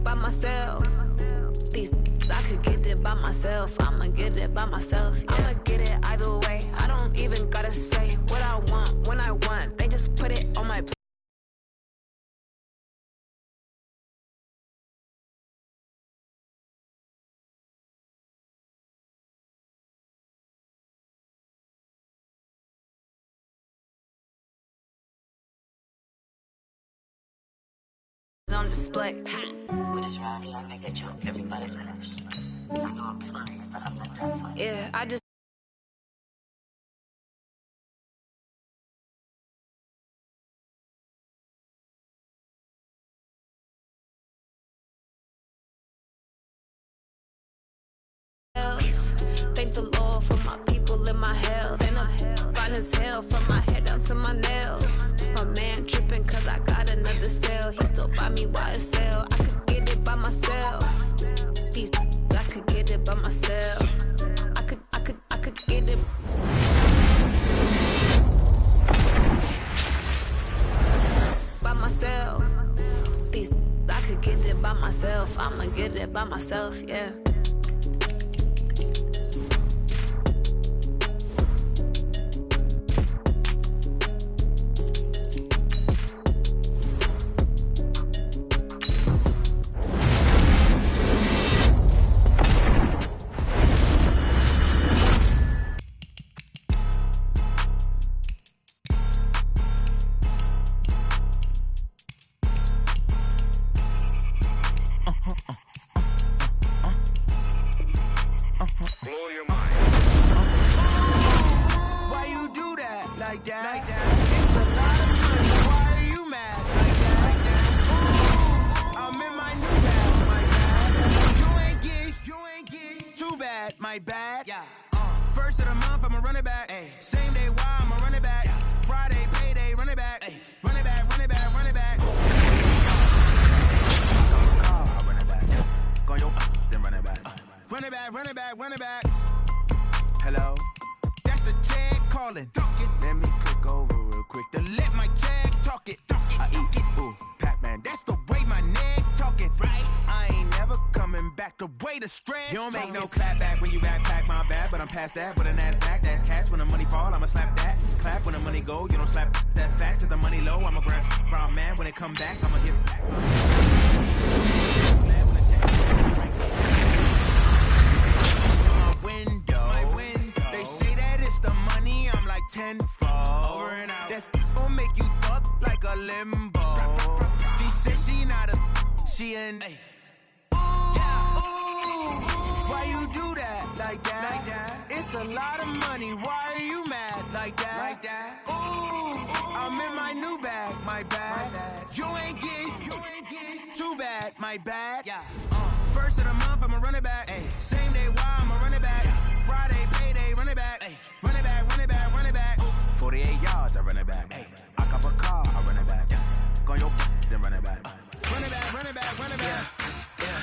by myself. These I could get it by myself. I'ma get it by myself. Yeah. I'ma get it either way. I don't even gotta say what I want when I want. They just put it on my plate. On display. With this round, I make a joke. Everybody laughs. I know I'm funny, but I'm not that funny. Yeah, I just. Thank the Lord for my people in my health. And I'm fine as hell from my head down to my nails. My man tripping cause I got another sale. He still buy me YSL. I could get it by myself. These I could get it by myself. I could get it by myself. These I could get it by myself. I'ma get it by myself, yeah. My bad. Yeah. First of the month, I'ma run it back. Ay. Same day, why I'ma run it back. Yeah. Friday, payday, run it back. Ay. Run it back, run it back, run it back. I run it back. Go yo, then run it back. Run it back, run it back, run it back. Hello? That's the Jag calling. Let me click over real quick to let my Jag talk it. I eat it. Ooh, Pac-Man. That's the way my neck talking. Right? I ain't never coming back the way the stress. You don't make no clap back when you backpack, my bad, but I'm past that. With an ass back, that's cash. When the money fall, I'ma slap that. Clap when the money go, you don't slap. That's facts. If the money low, I'ma grab brown man. When it come back, I'ma give it back. My window. They say that it's the money, I'm like tenfold. Over and out. That's gon' make you up like a limbo. She said she not a, she an. Why you do that like that? It's a lot of money. Why are you mad like that? Ooh, I'm in my new bag, my bad. You ain't get too bad, my bad. Yeah. First of the month, I'ma run it back. Ay. Same day, why I'ma run it back. Friday, payday, run it back. Ay. Run it back, run it back, run it back. 48 yards, I run it back. Ay. I cop a car, I run it back. Go yo, then run it back. Run it back, run it back, run it back. Yeah.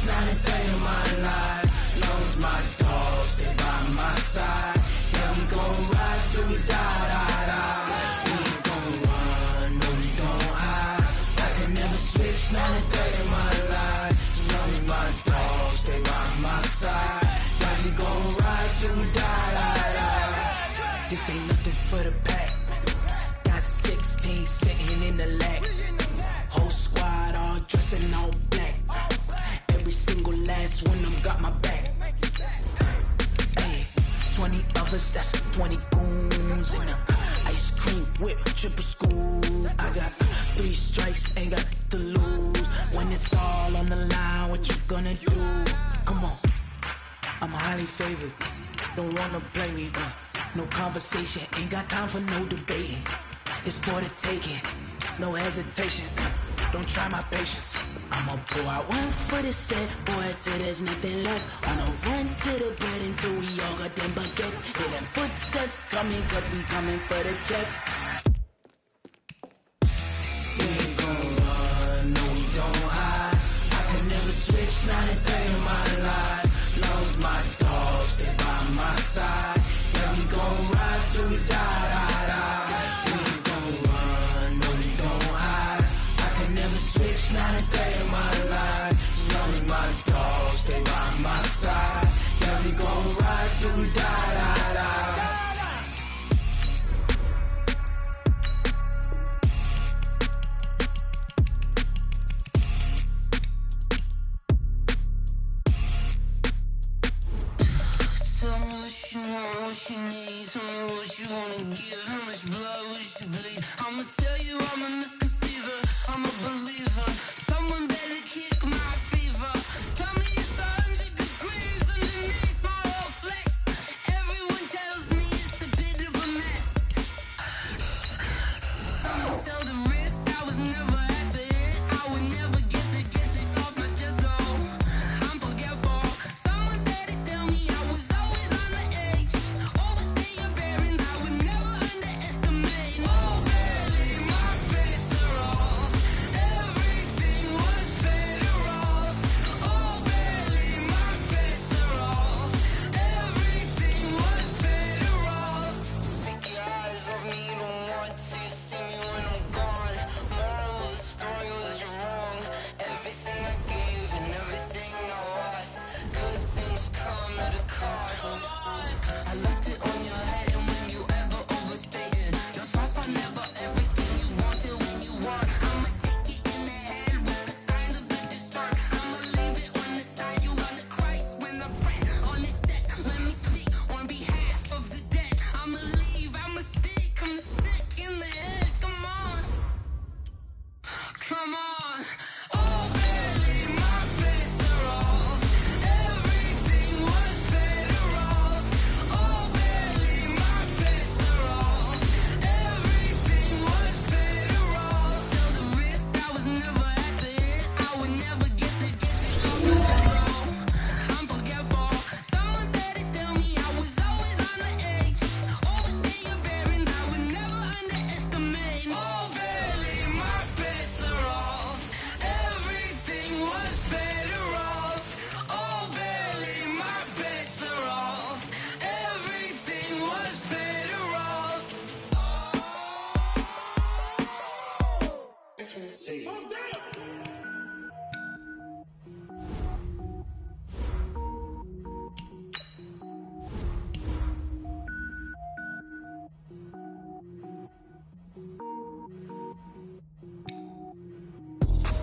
Not a day in my life. Long as my dogs, they by my side. Yeah, we gon' ride till we die. We ain't gon' run, no, we don't hide. I can never switch, not a day in my life. As long as my dogs, they by my side. Yeah, we gon' ride till we die. This ain't nothing for the pack. Got 16 sitting in the lap. Whole squad all dressing all black. Every single last one of them got my back. Hey, 20 of us, that's 20 goons. And ice cream whip, triple school. I got 3 strikes, ain't got to lose. When it's all on the line, what you gonna do? Come on, I'm highly favored. Don't wanna play me, no conversation. Ain't got time for no debating. It's for the taking, no hesitation. Don't try my patience. I'ma pour out one for the set, boy, till there's nothing left. I'ma run to the bed until we all got them baguettes. Hear them footsteps coming, cause we coming for the check. We ain't gon' run, no, we don't hide. I can never switch, not a day in my life. Long's my dogs, they by my side. Yeah, we gon' ride till we die, die, die. We ain't gon' run, no, we gon' hide. I can never switch, not a day in my life. As long as my dogs, they by my side. Yeah, we gon' ride till we die, die, die. Tell me what you want, what you need. Tell me what you wanna give. How much blood would you bleed? I'ma tell you I'm a misconceiver. I'm a believer. Someone better kick my fever. Tell me it's 100 degrees underneath my whole flesh. Everyone tells me it's a bit of a mess. I'ma tell the risk I was never at the end. I would never get it off my chest though. I'm forgetful. Someone better tell me I was always on the edge. Overstay your bearings, I would never underestimate. Oh baby, my bets are off. Everything was better off. Oh baby, my bets are off. Everything was better off. Take your eyes off me, you don't want to see me when I'm gone. Moral of the story was you're wrong. Everything I gave and everything I lost. Good things come at a cost. I left it on your head, and when you ever overstay it, your thoughts are never everything you want till when you want. I'ma take it in the head with the signs of the start. I'ma leave it on the side. You on the Christ when the breath on this set. Let me speak on behalf of the dead. I'ma leave, I'ma speak. I'm sick in the head. Come on, come on. Oh baby, my bets are off. Everything was better off. Oh baby, my bets are off. Everything was better off. Tell the risk I was never at the end. I would never get it off my chest though. I'm forgetful. Someone better tell me I was always on the edge. Overstay your bearings, I would never underestimate. Oh baby, my bets are off. Everything was better off. Oh baby, my bets are off. Everything was better off.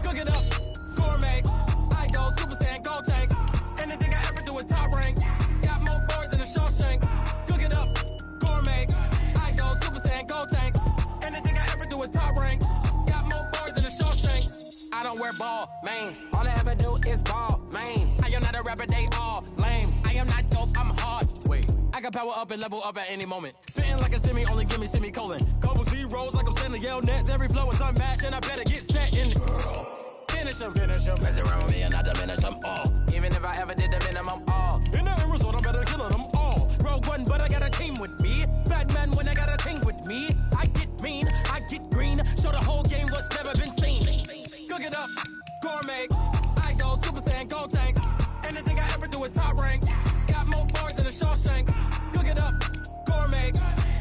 Cook it up, gourmet. I go Super Saiyan, Gold Tank. Anything I ever do is top rank. Got more boys than a Shawshank. Cook it up, gourmet. I go Super Saiyan, Gold Tank. Anything I ever do is top rank. Got more boys than a Shawshank. I don't wear ball mains. All I ever do is ball main. I am not a rapper, they all lame. I am not dope, I'm hard. Wait, I can power up and level up at any moment. Spitting like a semi, only give me semicolon. Couple zeros like I'm sending yell nets. Every flow is unmatched, and I better get set in. Finish them. Mess around with me and I diminish them all. Even if I ever did the minimum all. In the end result, I'm better killing them all. Rogue One, but I got a team with me. Batman when I got a team with me. I get mean, I get green. Show the whole game what's never been seen. Cook it up, gourmet. I go Super Saiyan, Gold Tank. Anything I ever do is top rank. Got more bars than a Shawshank. Cook it up, gourmet.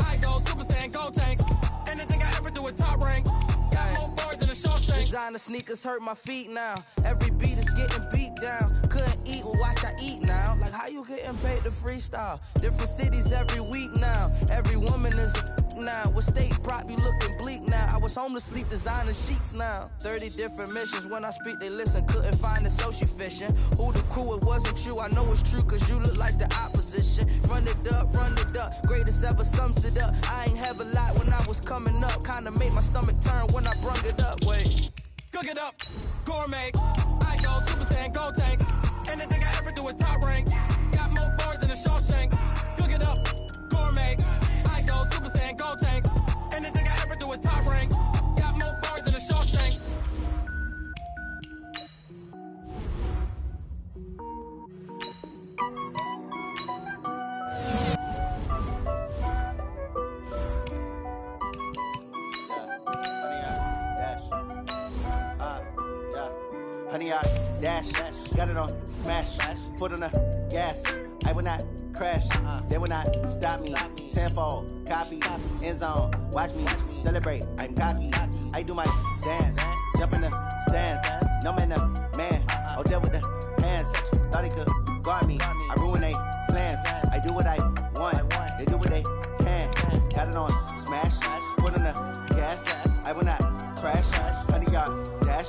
I go Super Saiyan, Gold Tank. Anything I ever do is top rank. Got more bars than a Shawshank. Designer sneakers hurt my feet now. Every beat is getting beat down. Couldn't eat, well watch I eat now. Like how you getting paid to freestyle? Different cities every week now. Every woman is a now. With state prop, you looking bleak now. I was home to sleep, designer sheets now. 30 different missions. When I speak, they listen. Couldn't find it, so she fishing. Who the crew? It wasn't you. I know it's true, cause you look like the opposition. Run it up, greatest ever sums it up. I ain't have a lot when I was coming up. Kinda made my stomach turn when I brung it up. Wait. Cook it up, gourmet. I go Super Saiyan, Gold Tank. Anything I ever do is top rank. Got more bars than a Shawshank. Cook it up, gourmet. I go Super Saiyan, Gold Tank. Anything I ever do is top rank. Got more bars than a Shawshank. Honey, I dash. got it on smash, foot on the gas. I will not crash, they will not stop me. Tenfold, copy, end zone, watch me celebrate. I'm cocky, I do my dance, jump in the stands. No man, the man, oh there with the hands. Thought he could guard me, I ruin they plans. I do what I want, they do what they can. Got it on smash, foot on the gas. I will not crash, 100-yard dash,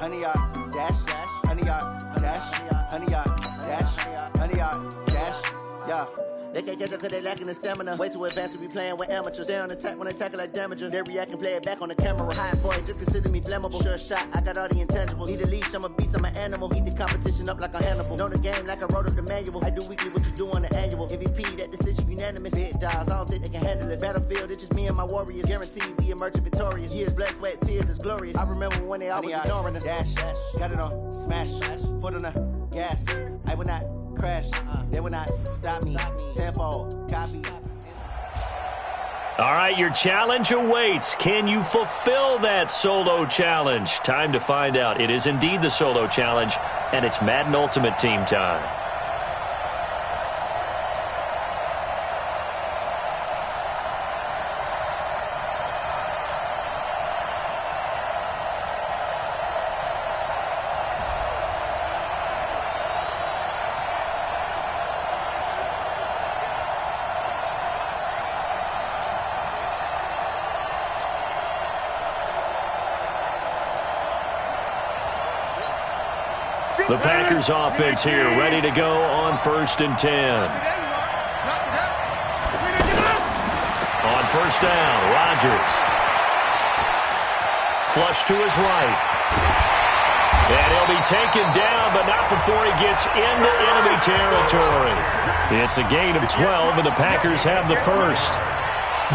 100-yard dash, 100-yard dash, 100-yard dash, 100-yard dash, yeah. They can't catch up cause they lacking the stamina. Way too advanced to be playing with amateurs. They on attack when they tackle like damager. They react and play it back on the camera. Hot boy, just consider me flammable. Sure shot, I got all the intangibles. Need a leash, I'm a beast, I'm an animal. Heat the competition up like a Hannibal. Know the game like I wrote up the manual. I do weekly what you do on the annual. MVP, that decision unanimous. Big dials, I don't think they can handle it. Battlefield, it's just me and my warriors. Guaranteed we emerging victorious. Years, blood, sweat, tears, it's glorious. I remember when they always ignoring us. Dash, got it on smash, foot on the gas. I will not crash, they will not stop me. Tenfold, copy. All right, your challenge awaits. Can you fulfill that solo challenge? Time to find out. It is indeed the solo challenge, and it's Madden Ultimate Team time. The Packers offense here, ready to go on 1st and 10. On 1st down, Rodgers. Flush to his right. And he'll be taken down, but not before he gets into enemy territory. It's a gain of 12, and the Packers have the first.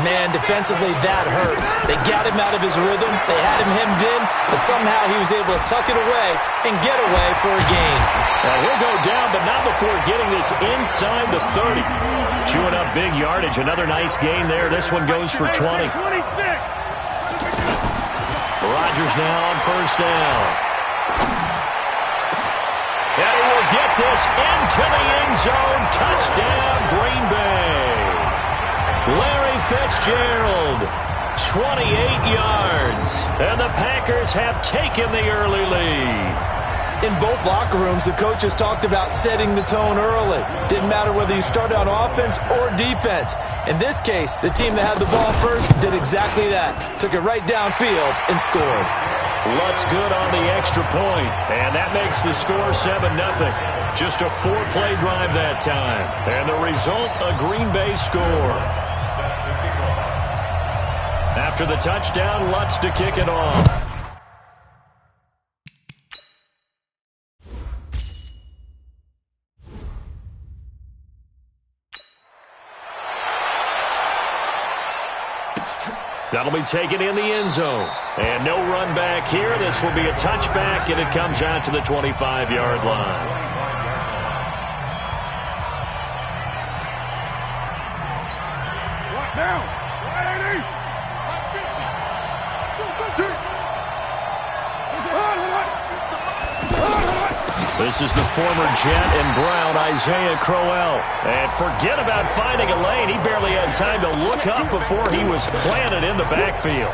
Man, defensively, that hurts. They got him out of his rhythm. They had him hemmed in, but somehow he was able to tuck it away and get away for a gain. Well, he'll go down, but not before getting this inside the 30. Chewing up big yardage. Another nice gain there. This one goes for 20. Rodgers now on 1st down. And he will get this into the end zone. Touchdown, Green Bay. Larry Fitzgerald, 28 yards. And the Packers have taken the early lead. In both locker rooms, the coaches talked about setting the tone early. Didn't matter whether you started on offense or defense. In this case, the team that had the ball first did exactly that. Took it right downfield and scored. Lutz good on the extra point, and that makes the score 7-0. Just a 4-play drive that time. And the result, a Green Bay score. After the touchdown, Lutz to kick it off. That'll be taken in the end zone. And no run back here. This will be a touchback, and it comes out to the 25-yard line. Now. This is the former Jet and Brown, Isaiah Crowell. And forget about finding a lane. He barely had time to look up before he was planted in the backfield.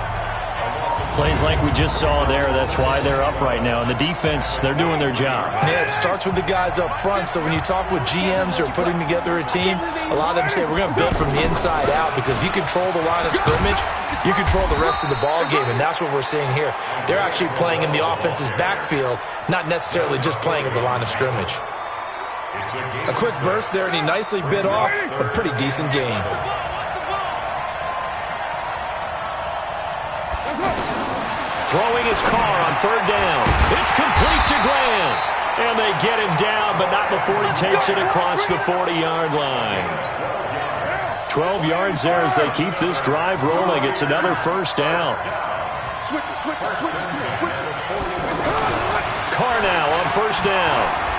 Plays like we just saw there. That's why they're up right now. And the defense, they're doing their job. Yeah, it starts with the guys up front. So when you talk with GMs who are putting together a team, a lot of them say we're going to build from the inside out, because if you control the line of scrimmage, you control the rest of the ball game, and that's what we're seeing here. They're actually playing in the offense's backfield, not necessarily just playing at the line of scrimmage. A quick burst there, and he nicely bit off a pretty decent gain. Throwing his car on 3rd down. It's complete to Graham. And they get him down, but not before he takes it across the 40-yard line. 12 yards there as they keep this drive rolling. It's another 1st down. Carr now on 1st down.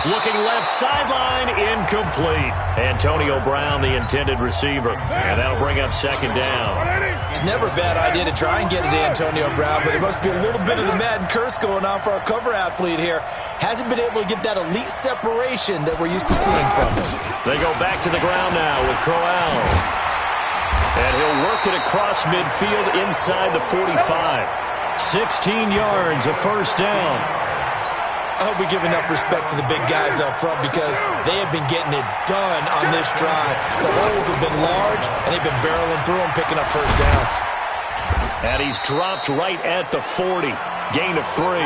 Looking left sideline, incomplete. Antonio Brown, the intended receiver. And that'll bring up second down. It's never a bad idea to try and get it to Antonio Brown, but there must be a little bit of the Madden curse going on for our cover athlete here. Hasn't been able to get that elite separation that we're used to seeing from him. They go back to the ground now with Crowell. And he'll work it across midfield inside the 45. 16 yards, a first down. I hope we give enough respect to the big guys up front because they have been getting it done on this drive. The holes have been large, and they've been barreling through them, picking up first downs. And he's dropped right at the 40. Gain of 3.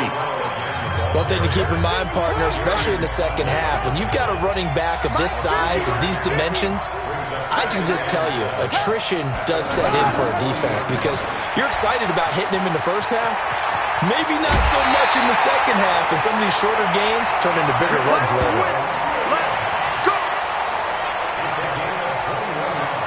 One thing to keep in mind, partner, especially in the second half, when you've got a running back of this size, of these dimensions, I can just tell you, attrition does set in for a defense because you're excited about hitting him in the first half. Maybe not so much in the second half, and some of these shorter gains turn into bigger runs later.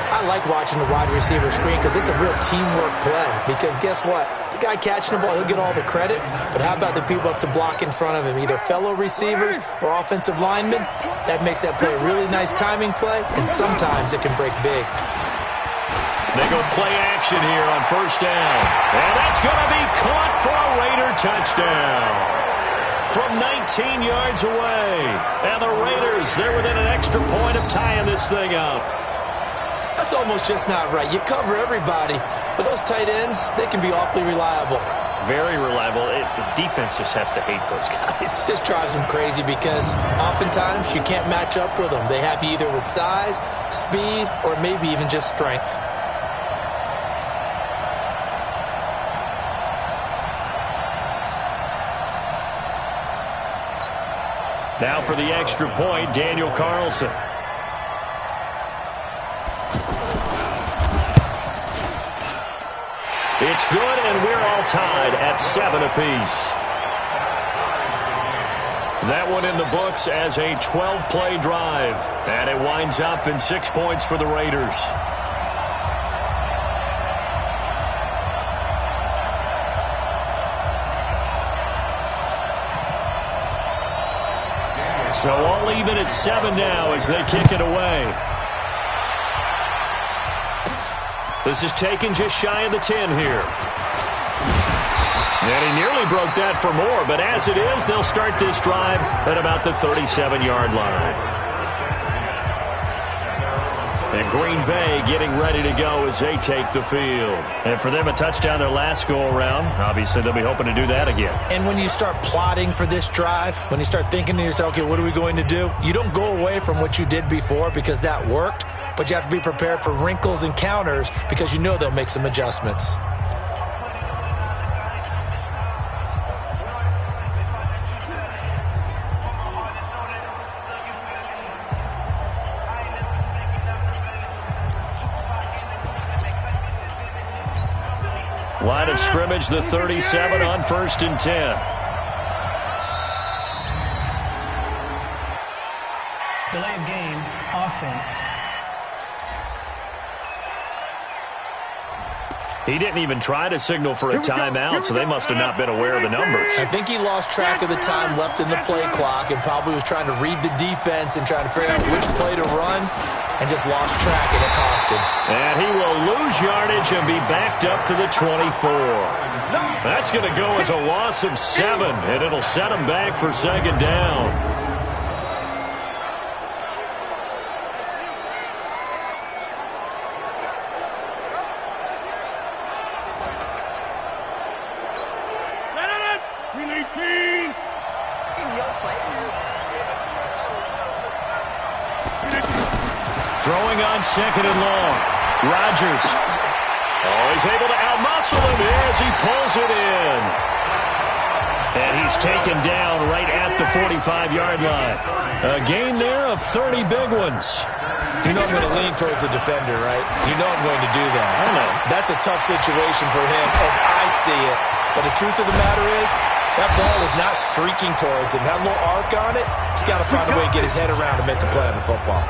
I like watching the wide receiver screen because it's a real teamwork play. Because guess what? The guy catching the ball, he'll get all the credit. But how about the people up to block in front of him, either fellow receivers or offensive linemen? That makes that play a really nice timing play, and sometimes it can break big. They go play action here on first down. And that's going to be caught for a Raider touchdown. From 19 yards away. And the Raiders, they're within an extra point of tying this thing up. That's almost just not right. You cover everybody, but those tight ends, they can be awfully reliable. Very reliable. The defense just has to hate those guys. This drives them crazy because oftentimes you can't match up with them. They have you either with size, speed, or maybe even just strength. Now for the extra point, Daniel Carlson. It's good, and we're all tied at 7 apiece. That one in the books as a 12-play drive. And it winds up in 6 points for the Raiders. So all even at 7 now as they kick it away. This is taken just shy of the 10 here. And he nearly broke that for more, but as it is, they'll start this drive at about the 37-yard line. And Green Bay getting ready to go as they take the field. And for them, a touchdown their last go-around. Obviously, they'll be hoping to do that again. And when you start plotting for this drive, when you start thinking to yourself, okay, what are we going to do? You don't go away from what you did before because that worked, but you have to be prepared for wrinkles and counters because you know they'll make some adjustments. Line of scrimmage, the 37 on 1st and 10. Delay of game, offense. He didn't even try to signal for a timeout, so they must have not been aware of the numbers. I think he lost track of the time left in the play clock and probably was trying to read the defense and trying to figure out which play to run and just lost track, and it cost him. And he will lose yardage and be backed up to the 24. That's going to go as a loss of 7, and it'll set him back for second down. Throwing on 2nd and long. Rodgers. Oh, he's able to outmuscle him as he pulls it in. And he's taken down right at the 45-yard line. A gain there of 30 big ones. You know I'm going to lean towards the defender, right? You know I'm going to do that. I know. That's a tough situation for him as I see it. But the truth of the matter is, that ball was not streaking towards him. That little arc on it, he's got to find a way to get his head around and make a play on the football.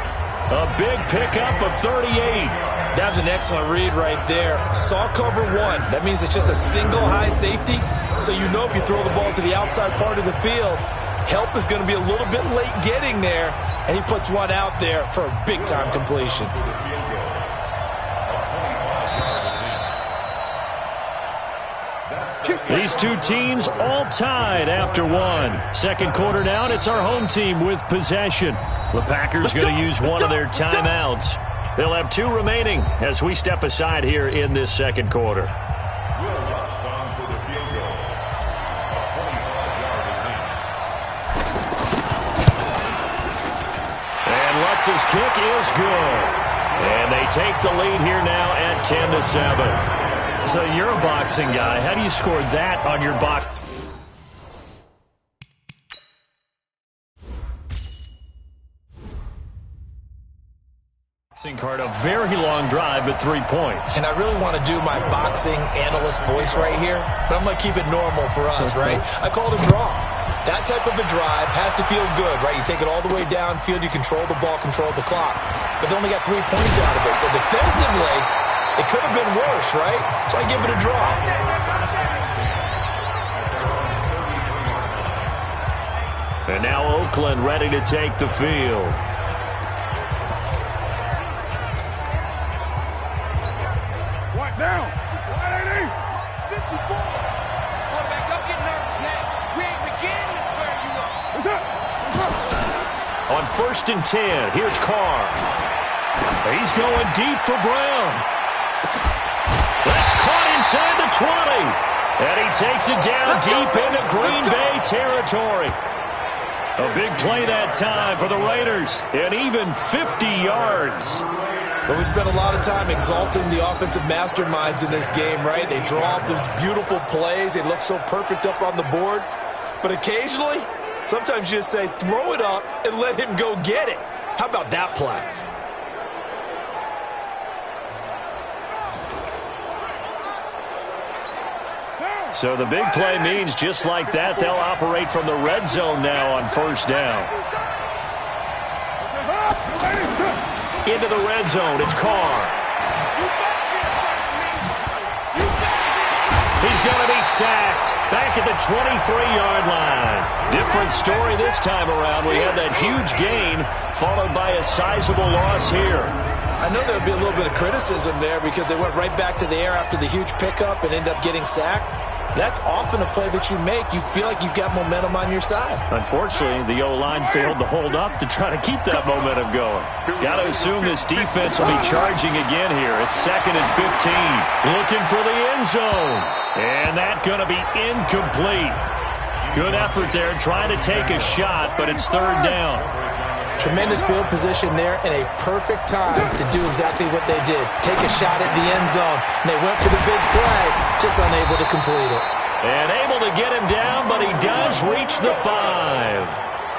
A big pickup of 38. That was an excellent read right there. Saw cover 1. That means it's just a single high safety. So you know if you throw the ball to the outside part of the field, Help is going to be a little bit late getting there, and he puts one out there for a big-time completion. These two teams all tied after one. Second quarter down, it's our home team with possession. The Packers going to use one of their timeouts. They'll have 2 remaining as we step aside here in this second quarter. And Lutz's kick is good. And they take the lead here now at 10-7. So you're a boxing guy. How do you score that on your boxing card? A very long drive, but 3 points. And I really want to do my boxing analyst voice right here, but I'm going to keep it normal for us, right? I call it a draw. That type of a drive has to feel good, right? You take it all the way downfield, you control the ball, control the clock. But they only got 3 points out of it. So defensively, it could have been worse, right? So I give it a draw. And now Oakland ready to take the field. What now? 180. 54. Quarterback, don't get nervous now. We ain't beginning to turn you up. What's up? On 1st and 10, here's Carr. He's going deep for Brown. That's caught inside the 20. And he takes it down deep into Green Bay territory. A big play that time for the Raiders. And even 50 yards. But we spent a lot of time exalting the offensive masterminds in this game, right? They draw up those beautiful plays. They look so perfect up on the board. But occasionally, sometimes you just say, throw it up and let him go get it. How about that play? So the big play means just like that, they'll operate from the red zone now on 1st down. Into the red zone, it's Carr. He's going to be sacked back at the 23-yard line. Different story this time around. We had that huge gain followed by a sizable loss here. I know there'll be a little bit of criticism there because they went right back to the air after the huge pickup and ended up getting sacked. That's often a play that you make. You feel like you've got momentum on your side. Unfortunately, the O-line failed to hold up to try to keep that momentum going. Got to assume this defense will be charging again here. It's 2nd and 15. Looking for the end zone. And that's going to be incomplete. Good effort there trying to take a shot, but it's 3rd down. Tremendous field position there and a perfect time to do exactly what they did. Take a shot at the end zone. And they went for the big play, just unable to complete it. And able to get him down, but he does reach the 5.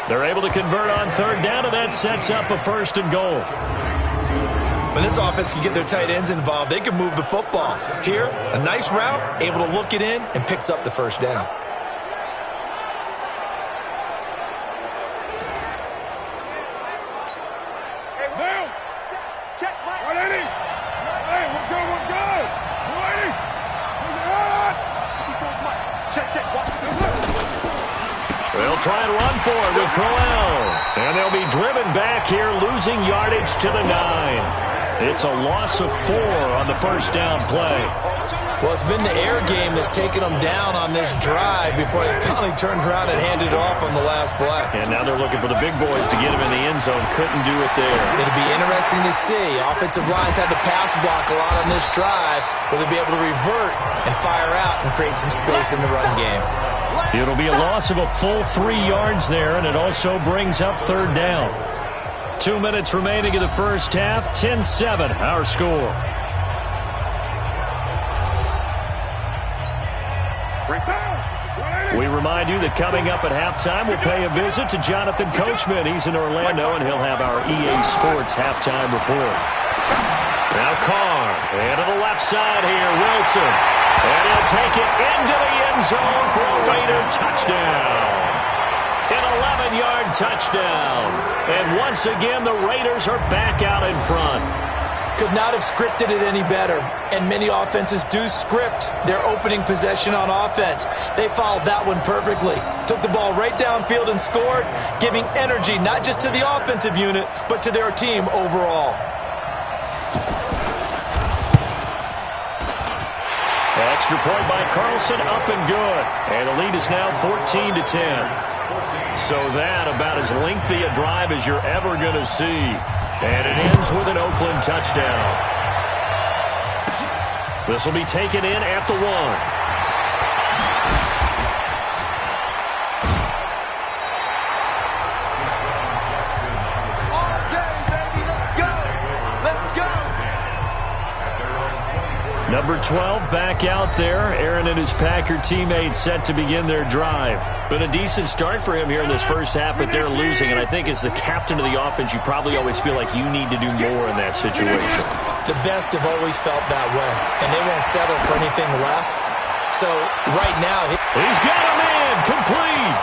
They're able to convert on 3rd down, and that sets up a 1st and goal. When this offense can get their tight ends involved, they can move the football. Here, a nice route, able to look it in, and picks up the 1st down. They'll try and run for it with Crowell. And they'll be driven back here, losing yardage to the 9. It's a loss of 4 on the 1st down play. Well, it's been the air game that's taken them down on this drive before they finally turned around and handed it off on the last play. And now they're looking for the big boys to get him in the end zone. Couldn't do it there. It'll be interesting to see. Offensive lines had to pass block a lot on this drive. Will they be able to revert and fire out and create some space in the run game? It'll be a loss of a full 3 yards there, and it also brings up 3rd down. 2 minutes remaining in the first half. 10-7, our score. We remind you that coming up at halftime, we'll pay a visit to Jonathan Coachman. He's in Orlando, and he'll have our EA Sports halftime report. Now Carr, and to the left side here, Wilson. And he'll take it into the end zone for a Raider touchdown. An 11-yard touchdown. And once again, the Raiders are back out in front. Could not have scripted it any better. And many offenses do script their opening possession on offense. They followed that one perfectly. Took the ball right downfield and scored, giving energy not just to the offensive unit, but to their team overall. Extra point by Carlson, up and good. And the lead is now 14-10. So that about as lengthy a drive as you're ever going to see. And it ends with an Oakland touchdown. This will be taken in at the 1. Number 12 back out there. Aaron and his Packer teammates set to begin their drive. Been a decent start for him here in this first half, but they're losing. And I think as the captain of the offense, you probably always feel like you need to do more in that situation. The best have always felt that way, and they won't settle for anything less. So right now, he's got a man complete.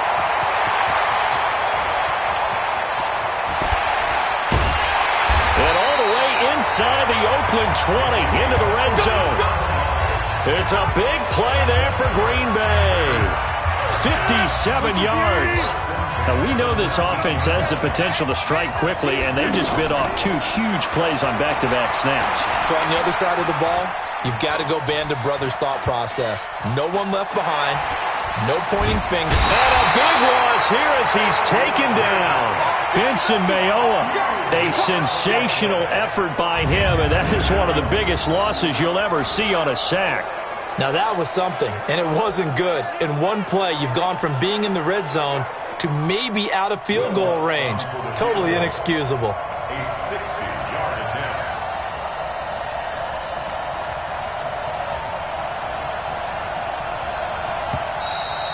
And all the way inside the Oakland 20 into the red zone. It's a big play there for Green Bay. 57 yards. Now, we know this offense has the potential to strike quickly, and they just bit off 2 huge plays on back-to-back snaps. So on the other side of the ball, you've got to go Band of Brothers thought process. No one left behind. No pointing finger. And a big loss here as he's taken down. Benson Mayowa. A sensational effort by him, and that is one of the biggest losses you'll ever see on a sack. Now that was something, and it wasn't good. In one play, you've gone from being in the red zone to maybe out of field goal range. Totally inexcusable. A 60-yard attempt.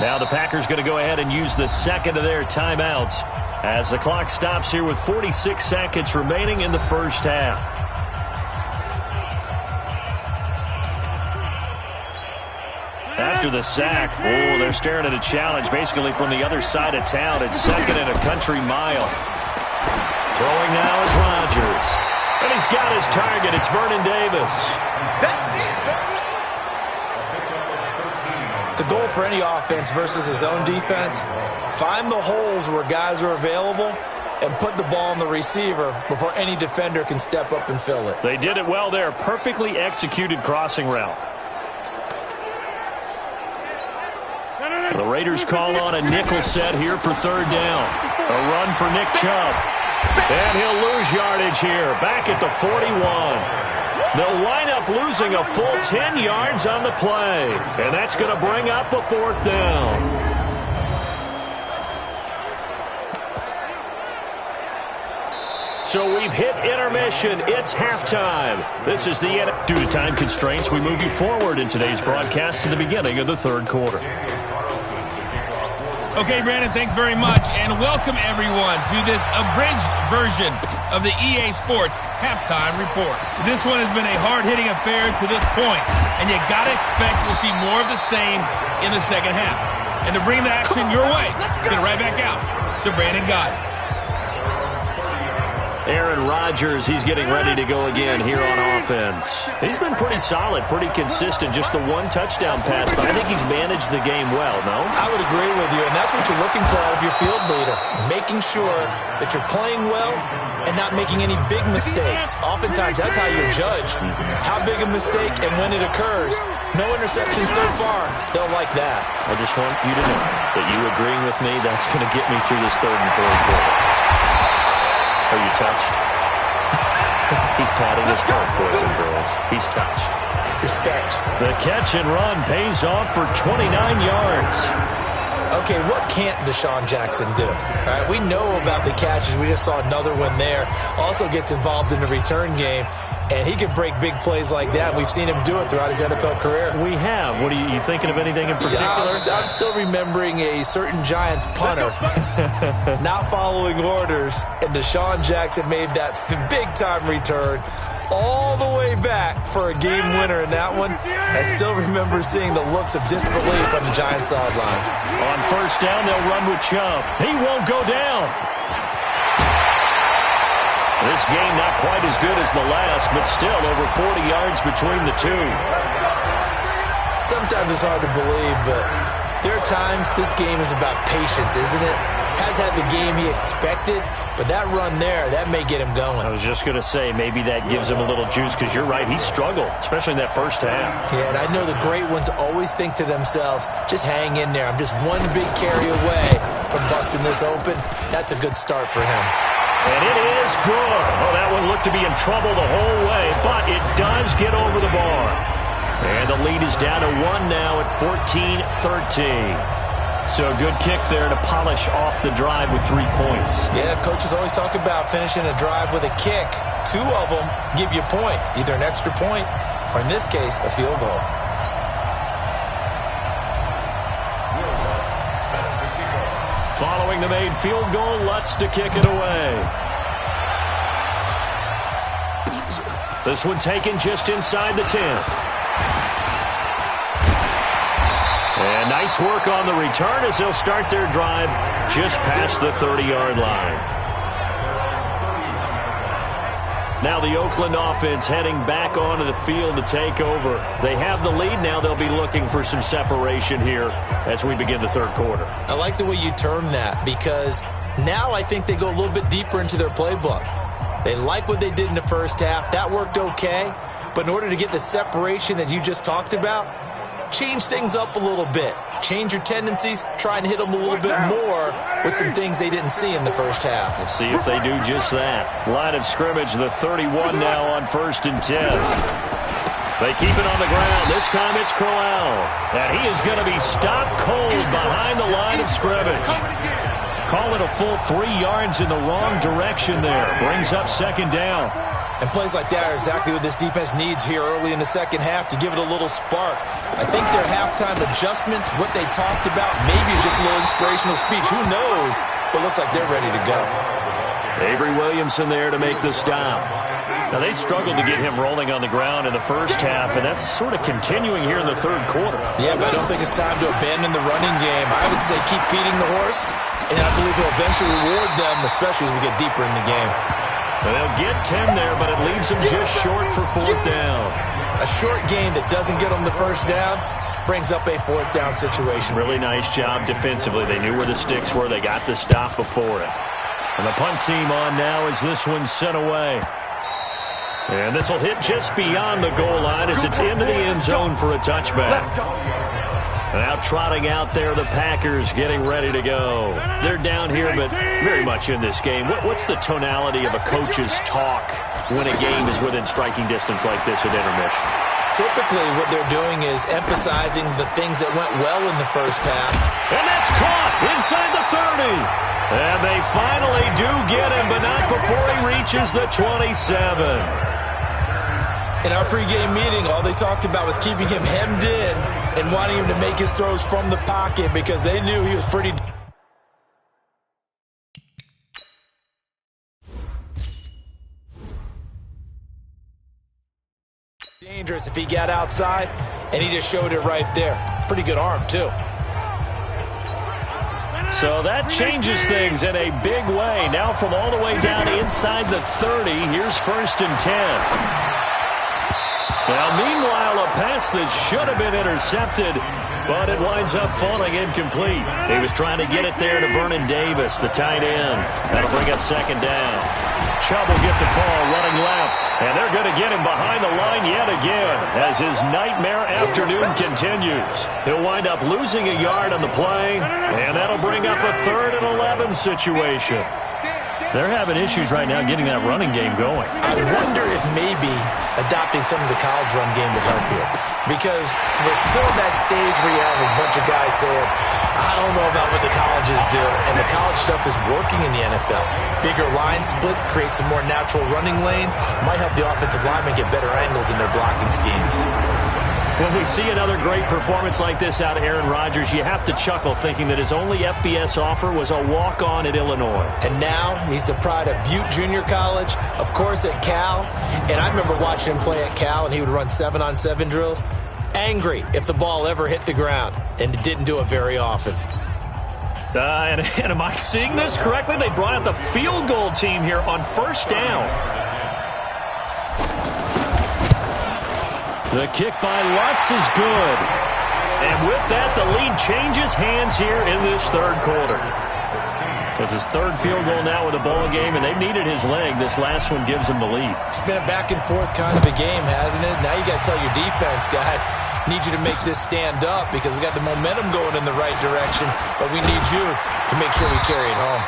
Now the Packers going to go ahead and use the second of their timeouts as the clock stops here with 46 seconds remaining in the first half. After the sack, they're staring at a challenge basically from the other side of town. It's second and a country mile. Throwing now is Rodgers. And he's got his target. It's Vernon Davis. The goal for any offense versus his own defense, find the holes where guys are available and put the ball on the receiver before any defender can step up and fill it. They did it well there. Perfectly executed crossing route. The Raiders call on a nickel set here for third down. A run for Nick Chubb. And he'll lose yardage here. Back at the 41. They'll wind up losing a full 10 yards on the play. And that's going to bring up a fourth down. So we've hit intermission. It's halftime. This is the end. Due to time constraints, we move you forward in today's broadcast to the beginning of the third quarter. Okay, Brandon, thanks very much, and welcome everyone to this abridged version of the EA Sports Halftime Report. This one has been a hard-hitting affair to this point, and you gotta expect we'll see more of the same in the second half. And to bring the action your way, get it right back out to Brandon Gaudin. Aaron Rodgers, he's getting ready to go again here on offense. He's been pretty solid, pretty consistent, just the one touchdown pass, but I think he's managed the game well, no? I would agree with you, and that's what you're looking for out of your field leader, making sure that you're playing well and not making any big mistakes. Oftentimes, that's how you're judged. How big a mistake and when it occurs. No interception so far. They'll like that. I just want you to know that you agreeing with me, that's going to get me through this third and fourth quarter. Are you touched? He's patting his heart, boys and girls. He's touched. Respect. The catch and run pays off for 29 yards. Okay, what can't Deshaun Jackson do? All right, we know about the catches. We just saw another one there. Also gets involved in the return game, and he can break big plays like that. We've seen him do it throughout his NFL career. We have. What are you thinking of anything in particular? I'm still remembering a certain Giants punter not following orders, and Deshaun Jackson made that big-time return all the way back for a game winner in that one. I still remember seeing the looks of disbelief on the Giants sideline. On first down, they'll run with Chubb. He won't go down. This game not quite as good as the last, but still over 40 yards between the two. Sometimes it's hard to believe, but there are times this game is about patience, isn't it? Has had the game he expected, but that run there, that may get him going. I was just going to say, maybe that gives him a little juice, because you're right, he struggled, especially in that first half. Yeah, and I know the great ones always think to themselves, just hang in there. I'm just one big carry away from busting this open. That's a good start for him. And it is good. Oh, that one looked to be in trouble the whole way, but it does get over the bar. And the lead is down to 1 now at 14-13. So a good kick there to polish off the drive with 3 points. Yeah, coaches always talk about finishing a drive with a kick. 2 of them give you points, either an extra point or, in this case, a field goal. Following the made field goal, Lutz to kick it away. This one taken just inside the 10. And nice work on the return as they'll start their drive just past the 30-yard line. Now the Oakland offense heading back onto the field to take over. They have the lead now. They'll be looking for some separation here as we begin the third quarter. I like the way you term that, because now I think they go a little bit deeper into their playbook. They like what they did in the first half. That worked okay. But in order to get the separation that you just talked about, change things up a little bit. Change your tendencies. Try and hit them a little bit more with some things they didn't see in the first half. We'll see if they do just that. Line of scrimmage, the 31 now on 1st and 10. They keep it on the ground. This time it's Crowell. And he is going to be stopped cold behind the line of scrimmage. Call it a full 3 yards in the wrong direction there. Brings up 2nd down. And plays like that are exactly what this defense needs here early in the second half to give it a little spark. I think their halftime adjustments, what they talked about, maybe is just a little inspirational speech. Who knows? But looks like they're ready to go. Avery Williamson there to make the stop. Now, they struggled to get him rolling on the ground in the first half, and that's sort of continuing here in the third quarter. Yeah, but I don't think it's time to abandon the running game. I would say keep feeding the horse, and I believe he'll eventually reward them, especially as we get deeper in the game. They'll get 10 there, but it leaves them just short for 4th down. A short gain that doesn't get them the first down brings up a 4th down situation. Really nice job defensively. They knew where the sticks were. They got the stop before it. And the punt team on now as this one's sent away. And this will hit just beyond the goal line as it's into the end zone for a touchback. Now trotting out there, the Packers getting ready to go. They're down here, but very much in this game. What's the tonality of a coach's talk when a game is within striking distance like this at intermission? Typically, what they're doing is emphasizing the things that went well in the first half. And that's caught inside the 30. And they finally do get him, but not before he reaches the 27. In our pregame meeting, all they talked about was keeping him hemmed in and wanting him to make his throws from the pocket because they knew he was pretty dangerous if he got outside, and he just showed it right there. Pretty good arm, too. So that changes things in a big way. Now from all the way down inside the 30, here's 1st and 10. Well, meanwhile, a pass that should have been intercepted, but it winds up falling incomplete. He was trying to get it there to Vernon Davis, the tight end. That'll bring up 2nd down. Chubb will get the call running left, and they're going to get him behind the line yet again as his nightmare afternoon continues. He'll wind up losing a yard on the play, and that'll bring up a 3rd and 11 situation. They're having issues right now getting that running game going. I wonder if maybe adopting some of the college run game would help here. Because we're still at that stage where you have a bunch of guys saying, I don't know about what the colleges do. And the college stuff is working in the NFL. Bigger line splits, create some more natural running lanes, might help the offensive linemen get better angles in their blocking schemes. When we see another great performance like this out of Aaron Rodgers, you have to chuckle thinking that his only FBS offer was a walk-on at Illinois. And now he's the pride of Butte Junior College, of course at Cal. And I remember watching him play at Cal, and he would run 7-on-7 drills. Angry if the ball ever hit the ground, and it didn't do it very often. And am I seeing this correctly? They brought out the field goal team here on first down. The kick by Lutz is good. And with that, the lead changes hands here in this third quarter. So it's his third field goal now with a ball game, and they've needed his leg. This last one gives him the lead. It's been a back-and-forth kind of a game, hasn't it? Now you got to tell your defense, guys, need you to make this stand up because we got the momentum going in the right direction, but we need you to make sure we carry it home.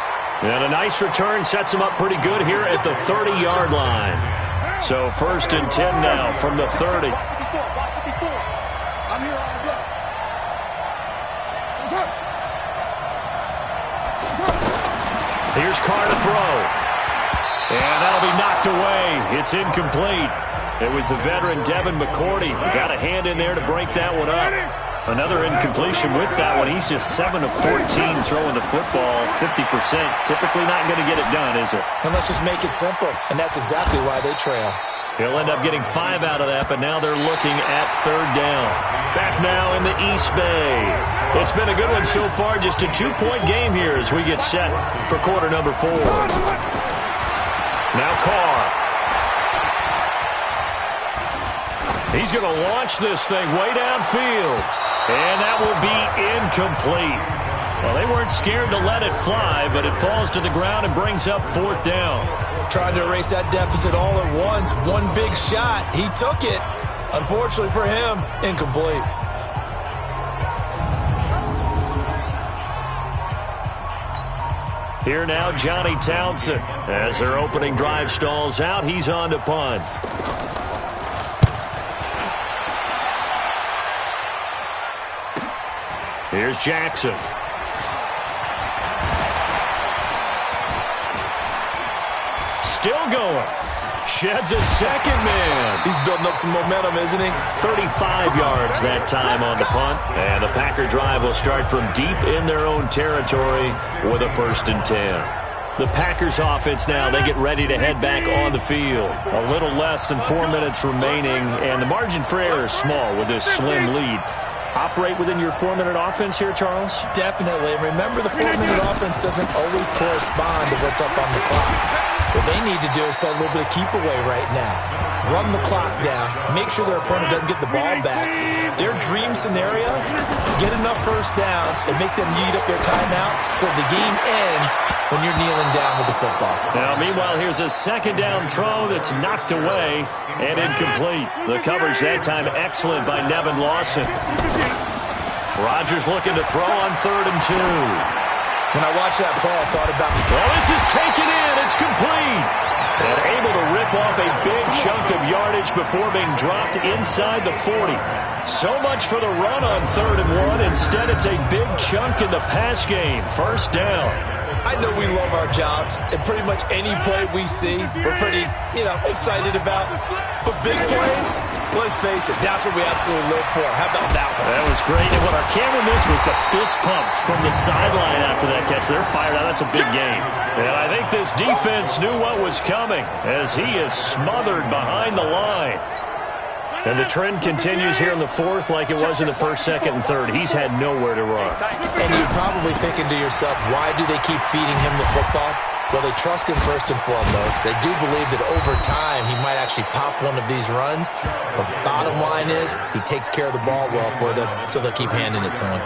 And a nice return sets him up pretty good here at the 30-yard line. So 1st and 10 now from the 30. I'm here all day. Here's Carr to throw. And that'll be knocked away. It's incomplete. It was the veteran Devin McCourty who got a hand in there to break that one up. Another incompletion with that one. He's just 7 of 14 throwing the football, 50%. Typically not going to get it done, is it? And let's just make it simple. And that's exactly why they trail. He'll end up getting 5 out of that, but now they're looking at third down. Back now in the East Bay. It's been a good one so far. Just a 2-point game here as we get set for quarter number 4. Now Carr. He's going to launch this thing way downfield. And that will be incomplete. Well, they weren't scared to let it fly, but it falls to the ground and brings up 4th down. Trying to erase that deficit all at once. One big shot. He took it. Unfortunately for him, incomplete. Here now, Johnny Townsend. As their opening drive stalls out, he's on to punt. Here's Jackson. Still going. Sheds a second man. He's building up some momentum, isn't he? 35 yards that time on the punt. And the Packer drive will start from deep in their own territory with a 1st and 10. The Packers offense now, they get ready to head back on the field. A little less than 4 minutes remaining, and the margin for error is small with this slim lead. Operate within your 4-minute offense here, Charles? Definitely. And remember, the 4-minute offense doesn't always correspond to what's up on the clock. What they need to do is play a little bit of keep away right now. Run the clock down. Make sure their opponent doesn't get the ball back. Their dream scenario, get enough first downs and make them eat up their timeouts so the game ends when you're kneeling down with the football. Now, meanwhile, here's a 2nd down throw that's knocked away and incomplete. The coverage that time excellent by Nevin Lawson. Rodgers looking to throw on 3rd and 2. When I watched that play, I thought about... Well, this is taken in. It's complete. And able to rip off a big chunk of yardage before being dropped inside the 40. So much for the run on 3rd and 1. Instead, it's a big chunk in the pass game. 1st down. I know we love our jobs, and pretty much any play we see, we're pretty, excited about. But big plays, let's face it, that's what we absolutely live for. How about that one? That was great. And what our camera missed was the fist pump from the sideline after that catch. They're fired out. That's a big game. And I think this defense knew what was coming as he is smothered behind the line. And the trend continues here in the 4th like it was in the 1st, 2nd, and 3rd. He's had nowhere to run. And you're probably thinking to yourself, why do they keep feeding him the football? Well, they trust him first and foremost. They do believe that over time he might actually pop one of these runs. But the bottom line is he takes care of the ball well for them, so they'll keep handing it to him.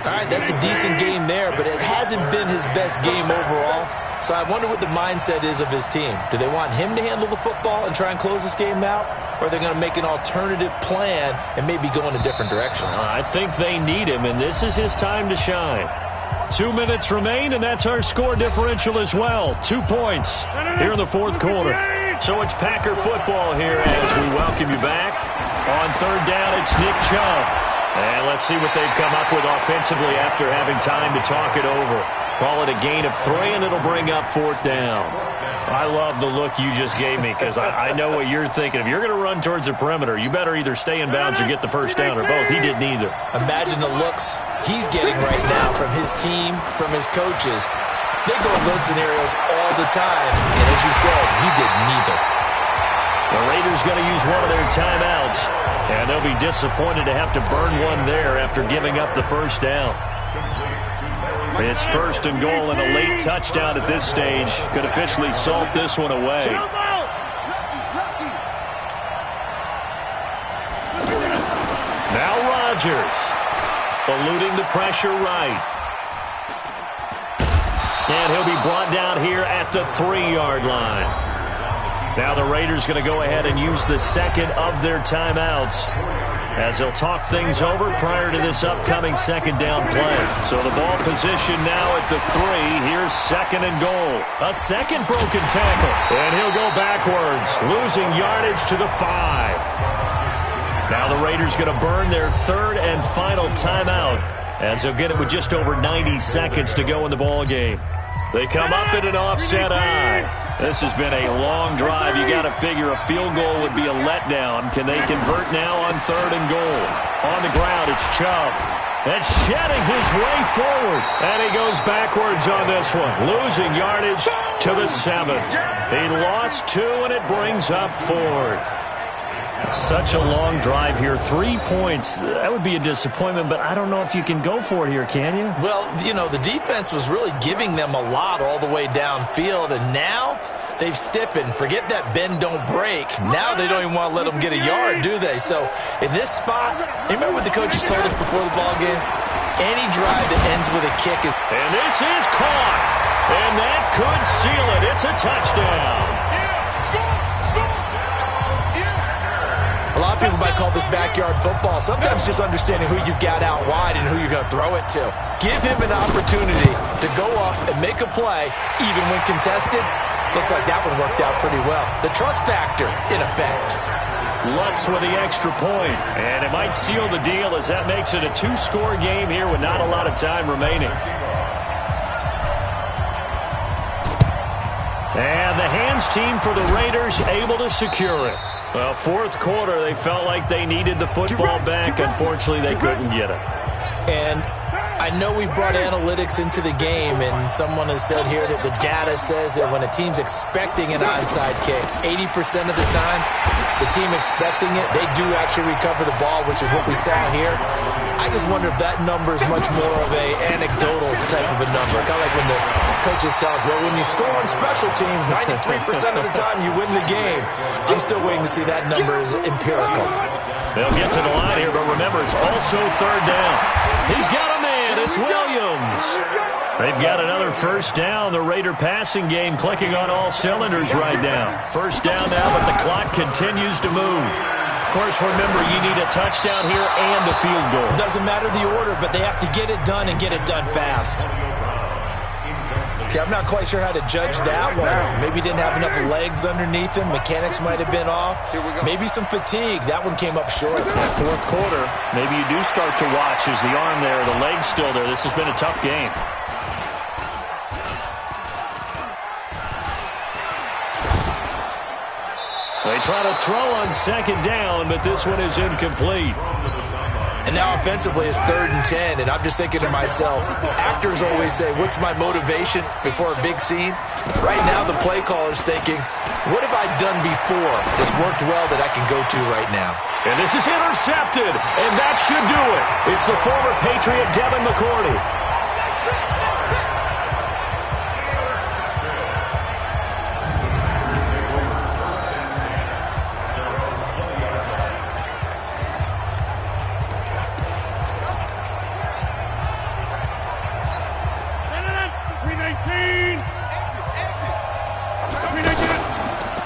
All right, that's a decent game there, but it hasn't been his best game overall. So I wonder what the mindset is of his team. Do they want him to handle the football and try and close this game out? Or are they going to make an alternative plan and maybe go in a different direction? I think they need him, and this is his time to shine. 2 minutes remain, and that's our score differential as well. 2 points here in the 4th quarter. So it's Packer football here as we welcome you back. On 3rd down, it's Nick Chubb. And let's see what they've come up with offensively after having time to talk it over. Call it a gain of 3, and it'll bring up 4th down. I love the look you just gave me because I know what you're thinking. If you're going to run towards the perimeter, you better either stay in bounds or get the 1st down, or both. He did neither. Imagine the looks he's getting right now from his team, from his coaches. They go in those scenarios all the time, and as you said, he did neither. The Raiders going to use one of their timeouts, and they'll be disappointed to have to burn one there after giving up the 1st down. It's first and goal, and a late touchdown at this stage could officially salt this one away. Now Rodgers, eluding the pressure right. And he'll be brought down here at the 3-yard line. Now the Raiders going to go ahead and use the second of their timeouts as they'll talk things over prior to this upcoming second down play. So the ball position now at the 3. Here's second and goal. A second broken tackle. And he'll go backwards, losing yardage to the 5. Now the Raiders going to burn their third and final timeout as they'll get it with just over 90 seconds to go in the ball game. They come up in an offset eye. This has been a long drive. You got to figure a field goal would be a letdown. Can they convert now on third and goal? On the ground, it's Chubb. That's shedding his way forward. And he goes backwards on this one, losing yardage to the 7. He lost 2, and it brings up 4th. Such a long drive here. 3 points. That would be a disappointment, but I don't know if you can go for it here, can you? Well, you know, the defense was really giving them a lot all the way downfield, and now they've stiffened. Forget that bend, don't break. Now they don't even want to let them get a yard, do they? So in this spot, you remember what the coaches told us before the ball game? Any drive that ends with a kick is... And this is caught. And that could seal it. It's a touchdown. A lot of people might call this backyard football. Sometimes just understanding who you've got out wide and who you're going to throw it to. Give him an opportunity to go up and make a play, even when contested. Looks like that one worked out pretty well. The trust factor, in effect. Lutz with the extra point. And it might seal the deal as that makes it a 2-score game here with not a lot of time remaining. And the hands team for the Raiders able to secure it. Well, fourth quarter, they felt like they needed the football back. Unfortunately, they couldn't get it. And I know we brought analytics into the game, and someone has said here that the data says that when a team's expecting an onside kick, 80% of the time, the team expecting it, they do actually recover the ball, which is what we saw here. I just wonder if that number is much more of a anecdotal type of a number. Kind of like when the coaches tell us, well, when you score on special teams, 93% of the time you win the game. I'm still waiting to see that number is empirical. They'll get to the line here, but remember, it's also third down. He's got a man. It's Williams. They've got another first down. The Raider passing game clicking on all cylinders right now. First down now, but the clock continues to move. Of course, remember, you need a touchdown here and a field goal. Doesn't matter the order, but they have to get it done and get it done fast. Okay, I'm not quite sure how to judge that one. Maybe didn't have enough legs underneath him. Mechanics might have been off. Maybe some fatigue. That one came up short. That fourth quarter, maybe you do start to watch. Is the arm there, the leg's still there. This has been a tough game. They try to throw on second down, but this one is incomplete. And now offensively it's 3rd and 10, and I'm just thinking to myself, actors always say, what's my motivation before a big scene? Right now the play caller's thinking, what have I done before that's worked well that I can go to right now? And this is intercepted, and that should do it. It's the former Patriot Devin McCourty.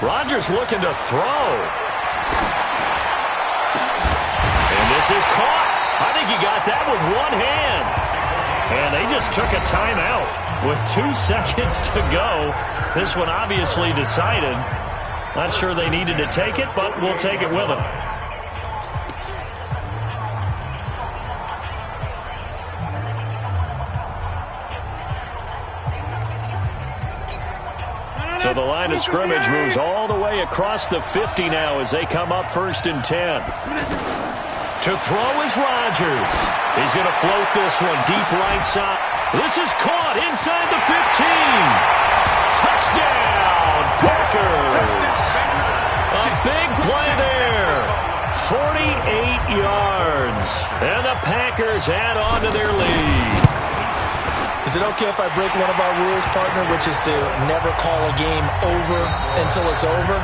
Rodgers looking to throw. And this is caught. I think he got that with one hand. And they just took a timeout with 2 seconds to go. This one obviously decided. Not sure they needed to take it, but we'll take it with them. So the line of scrimmage moves all the way across the 50 now as they come up 1st and 10. To throw is Rodgers. He's going to float this one deep right side. This is caught inside the 15. Touchdown, Packers. A big play there. 48 yards. And the Packers add on to their lead. Is it okay if I break one of our rules, partner, which is to never call a game over until it's over?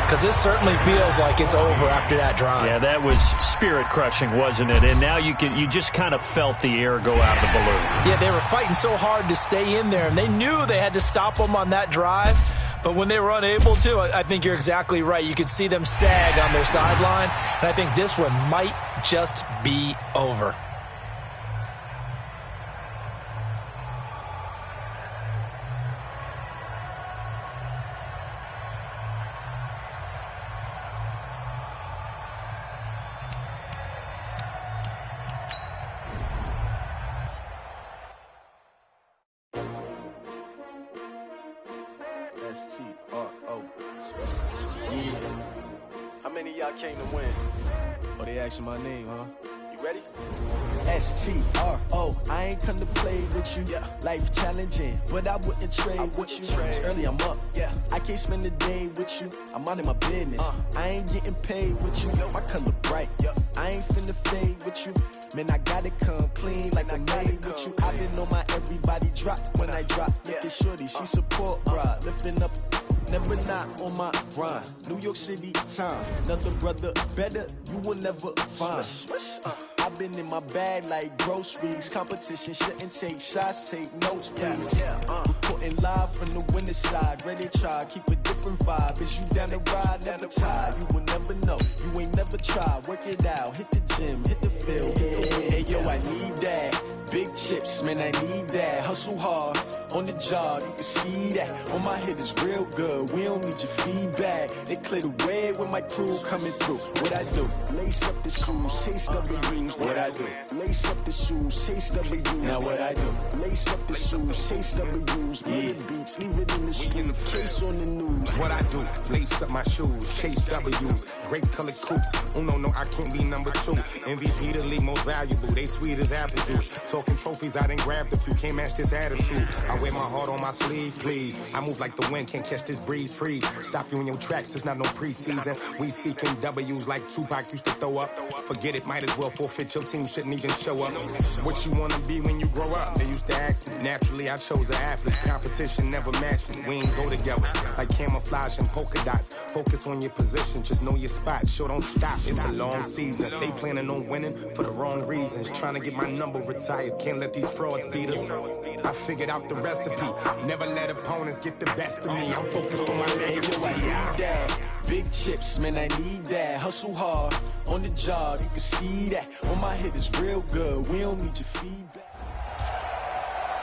Because this certainly feels like it's over after that drive. Yeah, that was spirit-crushing, wasn't it? And now you just kind of felt the air go out of the balloon. Yeah, they were fighting so hard to stay in there, and they knew they had to stop them on that drive. But when they were unable to, I think you're exactly right. You could see them sag on their sideline, and I think this one might just be over. S-T-R-O. Yeah. How many of y'all came to win? Oh, they asking my name, huh? You ready? S-T-R-O. I ain't come to play with you. Yeah. Life challenging, but I wouldn't trade with you. It's early, I'm up. Yeah. I can't spend the day with you. I'm minding my business. I ain't getting paid with you. My color bright. Yeah. I ain't finna fade with you. Man, I gotta come clean like I made with you. I been on my everybody drop when I drop. Look at shorty, she support, bruh. Lifting up. Never not on my grind. New York City time. Nothing brother better you will never find. I've been in my bag like groceries. Competition shouldn't take shots, take notes, please. Reporting live from the winning side. Ready to try, keep a different vibe. Is you down the ride, never tired. You will never know, you ain't never tried. Work it out, hit the gym, hit the field. Hey yo, I need that. Big chips, man, I need that. Hustle hard, on the job, you can see that. On my head is real good, we don't need your feedback. They clear the way when my crew coming through. What I do? Lace up the shoes, chase W's. What I do? Lace up the shoes, chase W's. Now what I do? Lace up the shoes, chase W's. Yeah, beats, leave it in the street, case on the news. What I do? Lace up my shoes, chase W's. Great colored coops. Oh no, I can't be number 2. MVP the league most valuable. They sweet as apple juice. Talking trophies, I done grabbed a few. Can't match this attitude. I wear my heart on my sleeve, please. I move like the wind, can't catch this breeze. Freeze. Stop you in your tracks, there's not no preseason. We seeking W's like Tupac used to throw up. Forget it, might as well forfeit. Your team shouldn't even show up. What you wanna be when you grow up? They used to ask me. Naturally, I chose an athlete. Competition never matched me. We ain't go together. Like camouflage and polka dots. Focus on your position, just know your spot. Sure, don't stop. It's a long season. They planning on winning for the wrong reasons. Trying to get my number retired. Can't let these frauds beat us. I figured out the recipe. Never let opponents get the best of me. I'm focused on my legacy. I need that. Big chips, man, I need that. Hustle hard, on the job, you can see that. On my head is real good, we don't need your feedback.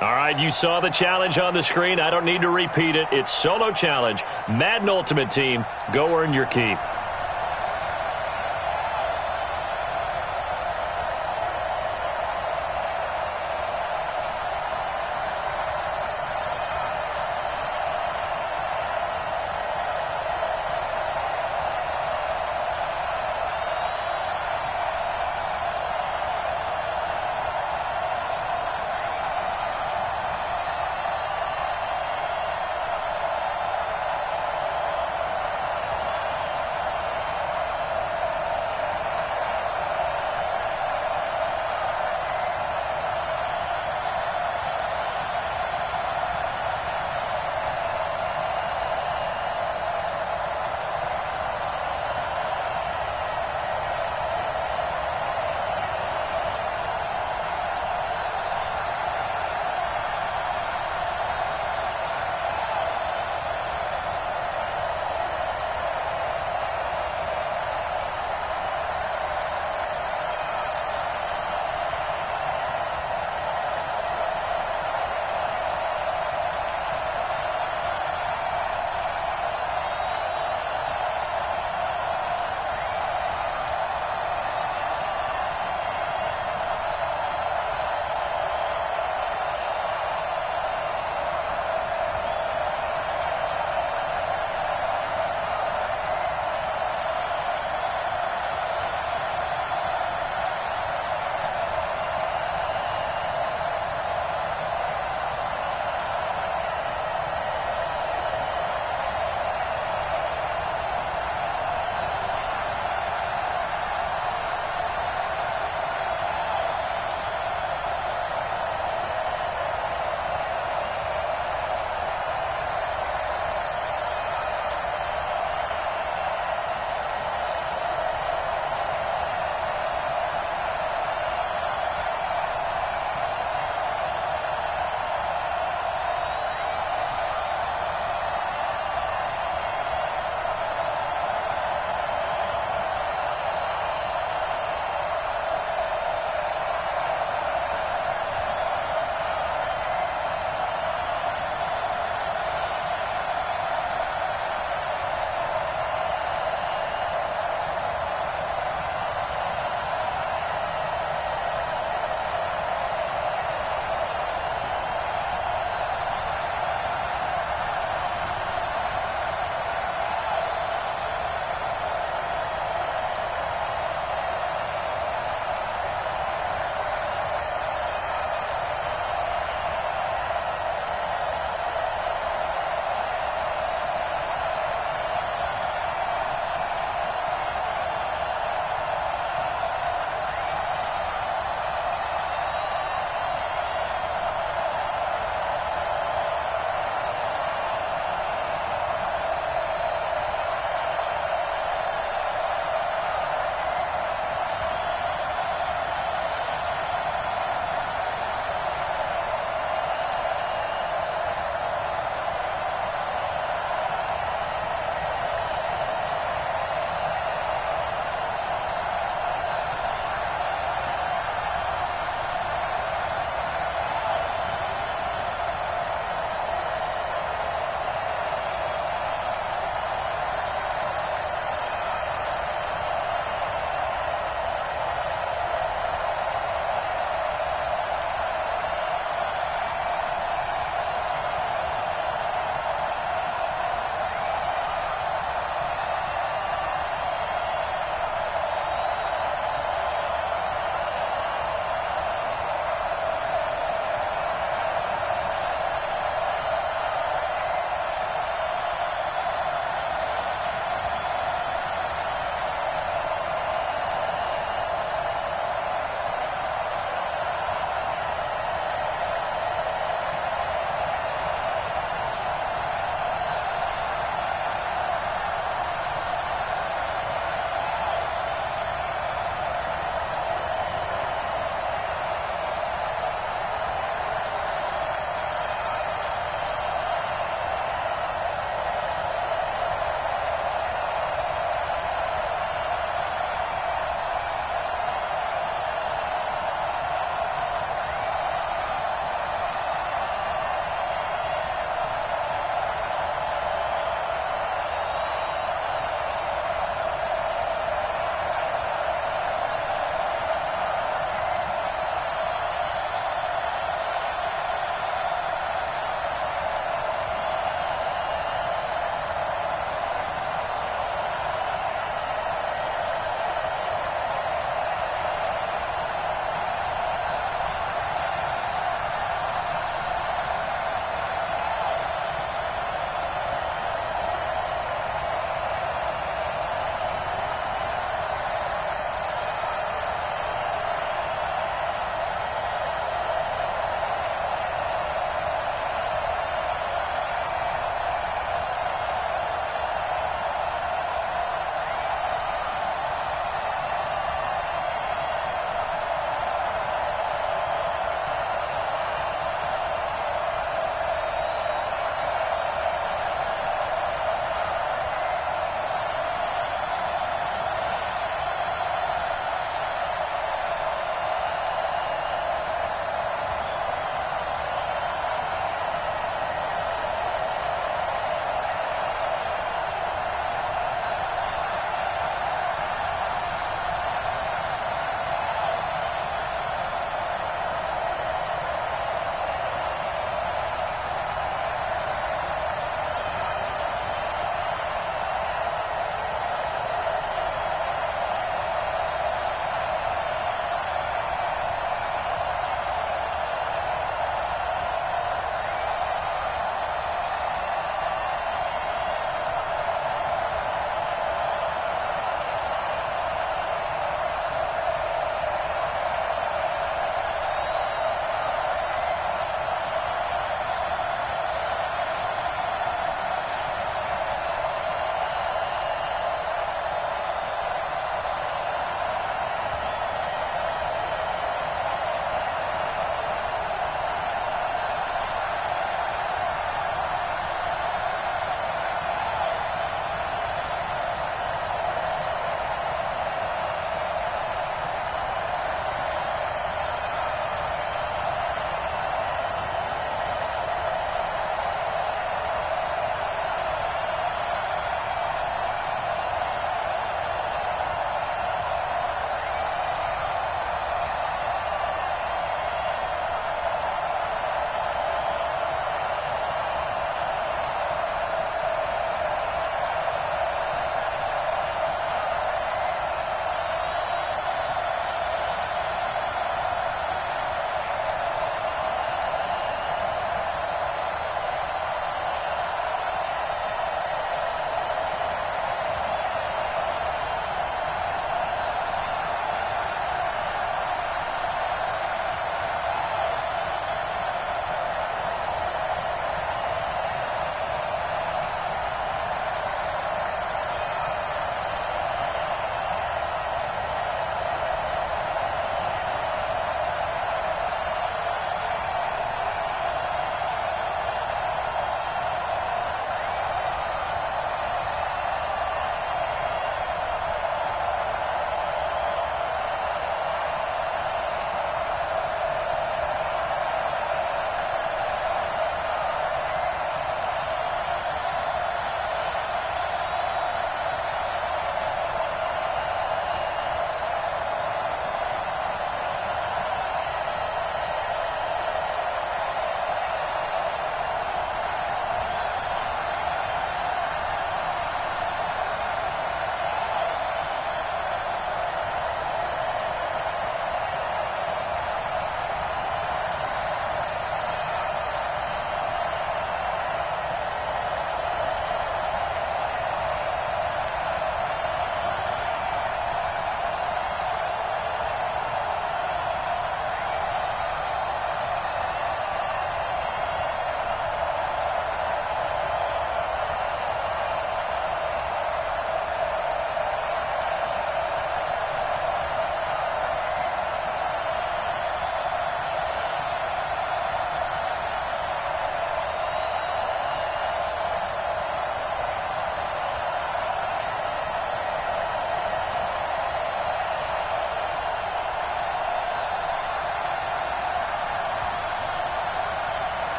All right, you saw the challenge on the screen. I don't need to repeat it. It's solo challenge. Madden Ultimate Team, go earn your keep.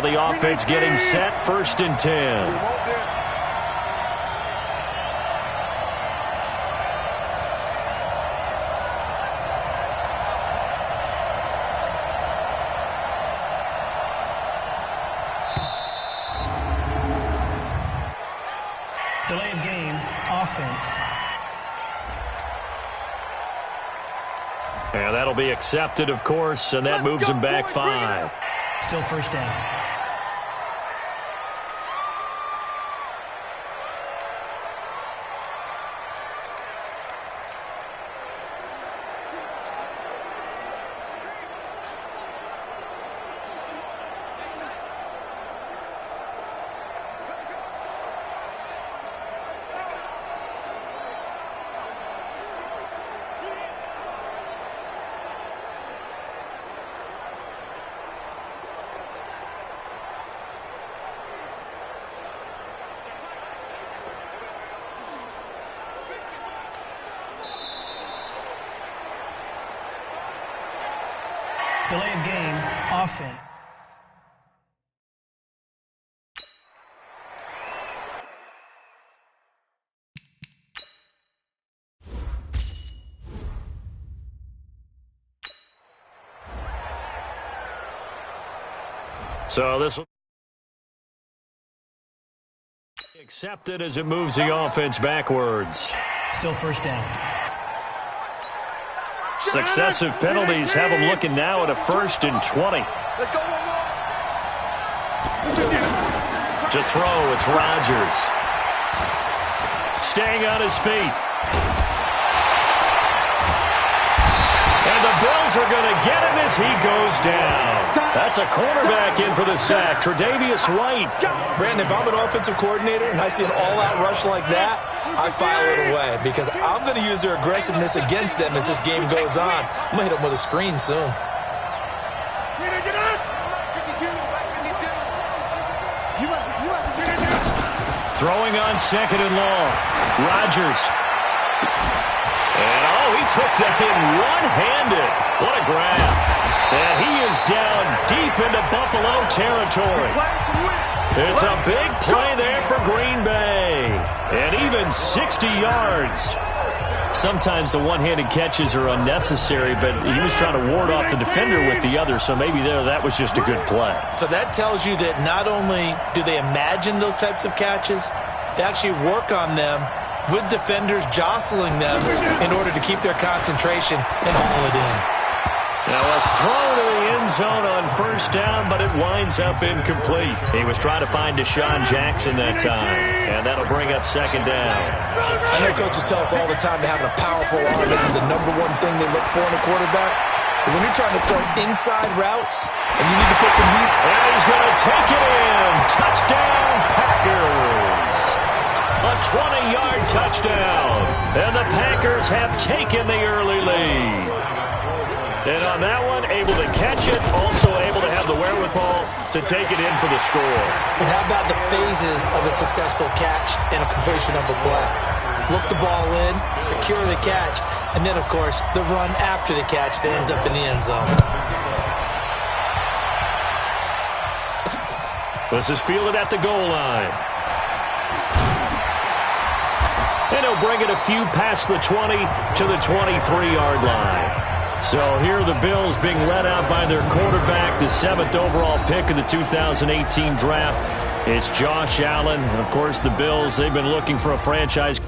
the offense getting set, 1st and 10. Delay of game, offense. And that'll be accepted, of course, and that moves him back 5. Still 1st down. Delay of game, offense. So this will be accepted as it moves the offense backwards. Still 1st down. Successive penalties have him looking now at a 1st and 20. Let's go one more. To throw, it's Rodgers. Staying on his feet. And the Bills are going to get him as he goes down. That's a cornerback in for the sack, Tre'Davious White. Brandon, if I'm an offensive coordinator and I see an all-out rush like that, I file it away because I'm going to use their aggressiveness against them as this game goes on. I'm going to hit them with a screen soon. Throwing on 2nd and long. Rodgers. And, he took that in one-handed. What a grab. And he is down deep into Buffalo territory. It's a big play there for Green Bay. And even 60 yards. Sometimes the one-handed catches are unnecessary, but he was trying to ward off the defender with the other, so maybe that was just a good play. So that tells you that not only do they imagine those types of catches, they actually work on them with defenders jostling them in order to keep their concentration and haul it in. Now a throw to the end zone on 1st down, but it winds up incomplete. He was trying to find Deshaun Jackson that time, and that'll bring up 2nd down. I know coaches tell us all the time that having a powerful arm isn't the #1 thing they look for in a quarterback. But when you're trying to throw inside routes and you need to put some heat. And he's going to take it in. Touchdown, Packers. A 20-yard touchdown. And the Packers have taken the early lead. And on that one, able to catch it, also able to have the wherewithal to take it in for the score. And how about the phases of a successful catch and a completion of a play? Look the ball in, secure the catch, and then, of course, the run after the catch that ends up in the end zone. This is fielded at the goal line. And he'll bring it a few past the 20 to the 23-yard line. So here are the Bills being led out by their quarterback, the 7th overall pick of the 2018 draft. It's Josh Allen. And, of course, the Bills, they've been looking for a franchise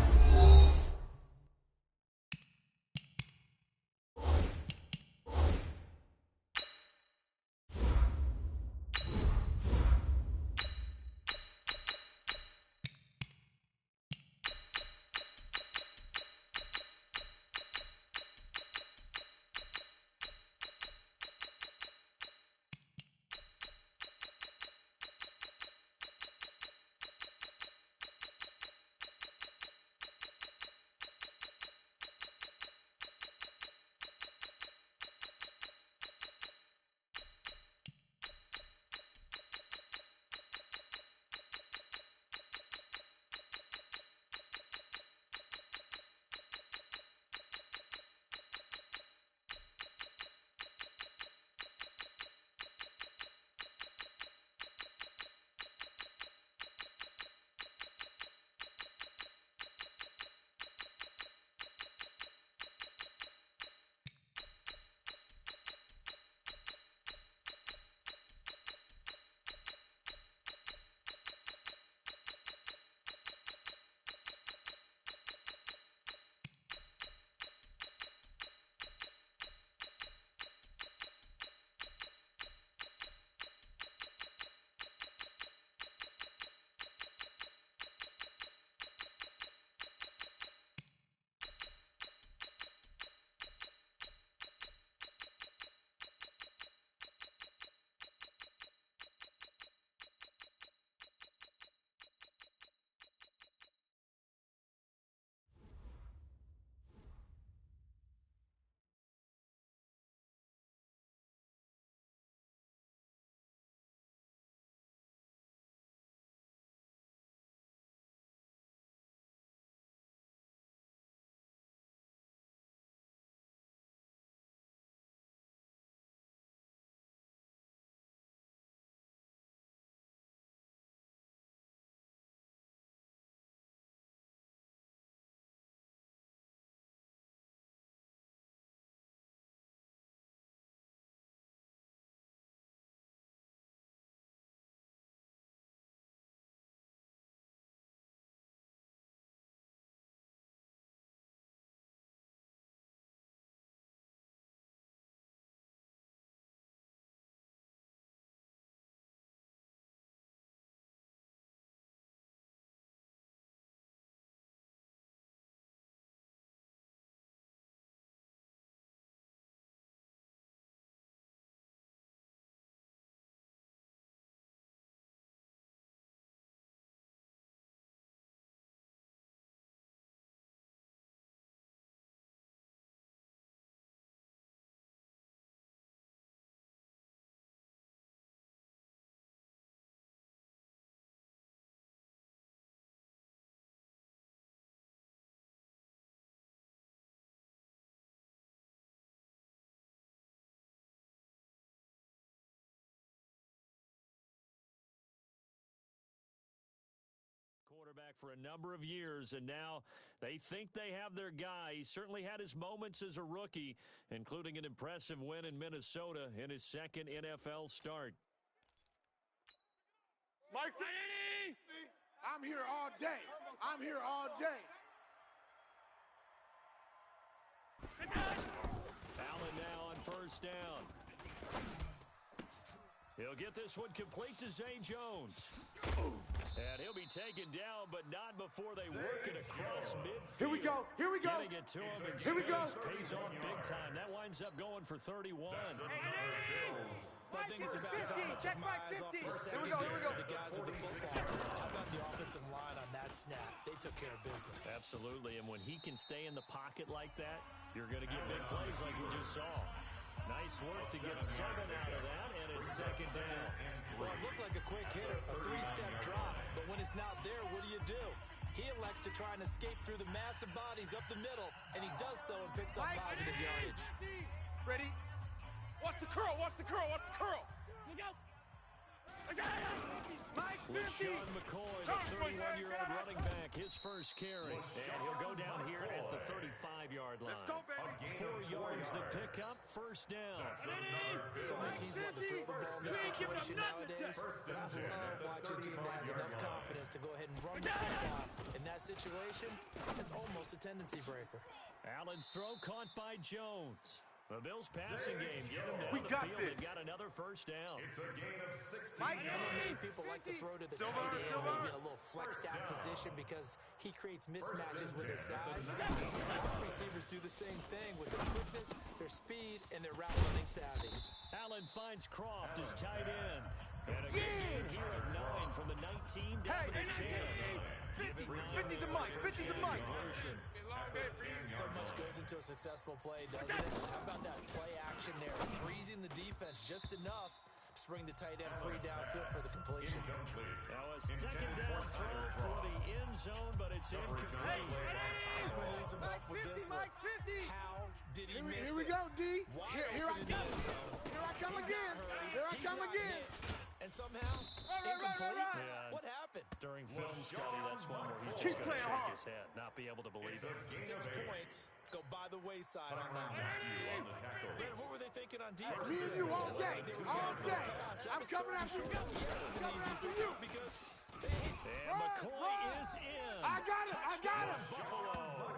quarterback for a number of years, and now they think they have their guy. He certainly had his moments as a rookie, including an impressive win in Minnesota in his second NFL start. Mike, I'm here all day. I'm here all day. Allen now on first down. He'll get this one complete to Zay Jones. And he'll be taken down, but not before they work it across midfield. Here we go. Here we go. Getting it to him in Here we go. space pays off big time. That winds up going for 31. I think it's about time I took my eyes off the secondary of the guys with the football. How about the offensive line on that snap? They took care of business. Absolutely, and when he can stay in the pocket like that, you're going to get big plays like we just saw. Nice work to get 7 out of that, and it's second down. Well, it looked like a quick hitter, a 3-step drop, but when it's not there, what do? He elects to try and escape through the massive bodies up the middle, and he does so and picks up positive yardage. Ready? Watch the curl, watch the curl, watch the curl. Here we go. Mike 50. LeSean McCoy, the 31-year-old running back, his first carry. And he'll go down here at the 35-yard line. Let's go, baby. 4 yards the pickup, first down. So many teams want to throw the ball in this situation nowadays, but I love watching a team that has enough confidence to go ahead and run the football. In that situation, it's almost a tendency breaker. Allen's throw caught by Jones. The Bills' passing game get him down the field and got another first down. It's a gain of 16. I know many people like to throw to the tight end, maybe in a little flexed out position because he creates mismatches with his size. Slot receivers do the same thing with their quickness, their speed, and their route running savvy. Allen finds Croft as tight end. And a good gain here of 9 from the 19 down to the 10. 50's a Mike, 50's a Mike. So much goes into a successful play, doesn't it? How about that play action there, freezing the defense just enough to bring the tight end free downfield for the completion. Now a second down throw for the end zone, but it's incomplete. Everyone needs some help with this one. Mike 50. How did he miss it? Here we go, D. Here I open in the come. end zone. Here I come He's again. not hurried. Here I He's come not again. hit. And somehow, Right. incomplete. Yeah. What happened? During film study, that's one where he's Keep just going to playing shake hard. his head, not be able to believe it. 6 points go by the wayside on that one. Brandon, what were they thinking on defense? Me and you all day. They were All going for day. a pass. That I'm was coming throwing after you. short. Yeah, it was an Coming easy after pick you. because they hit. And McCoy is in. I got him. I got him. Buffalo.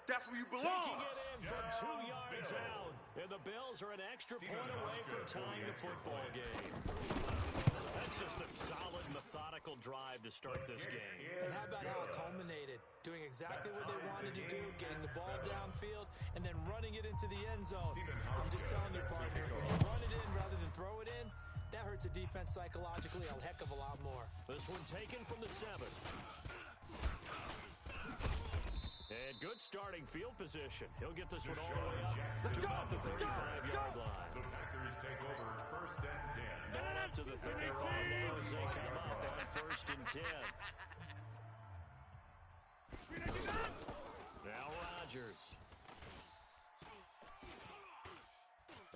That's where you belong. Taking it in from 2 yards out. And the Bills are an extra point away from tying the football game. That's just a solid, methodical drive to start this game. And how about how it culminated? Doing exactly what they wanted to do, getting the ball downfield, and then running it into the end zone. I'm just telling you, partner, when you run it in rather than throw it in, that hurts a defense psychologically a heck of a lot more. This one taken from the 7. And good starting field position. He'll get this one all the way up to about the 35-yard line. The Packers take over first and 10. Ball up to the 35 now as they come up on first and 10. Now Rodgers.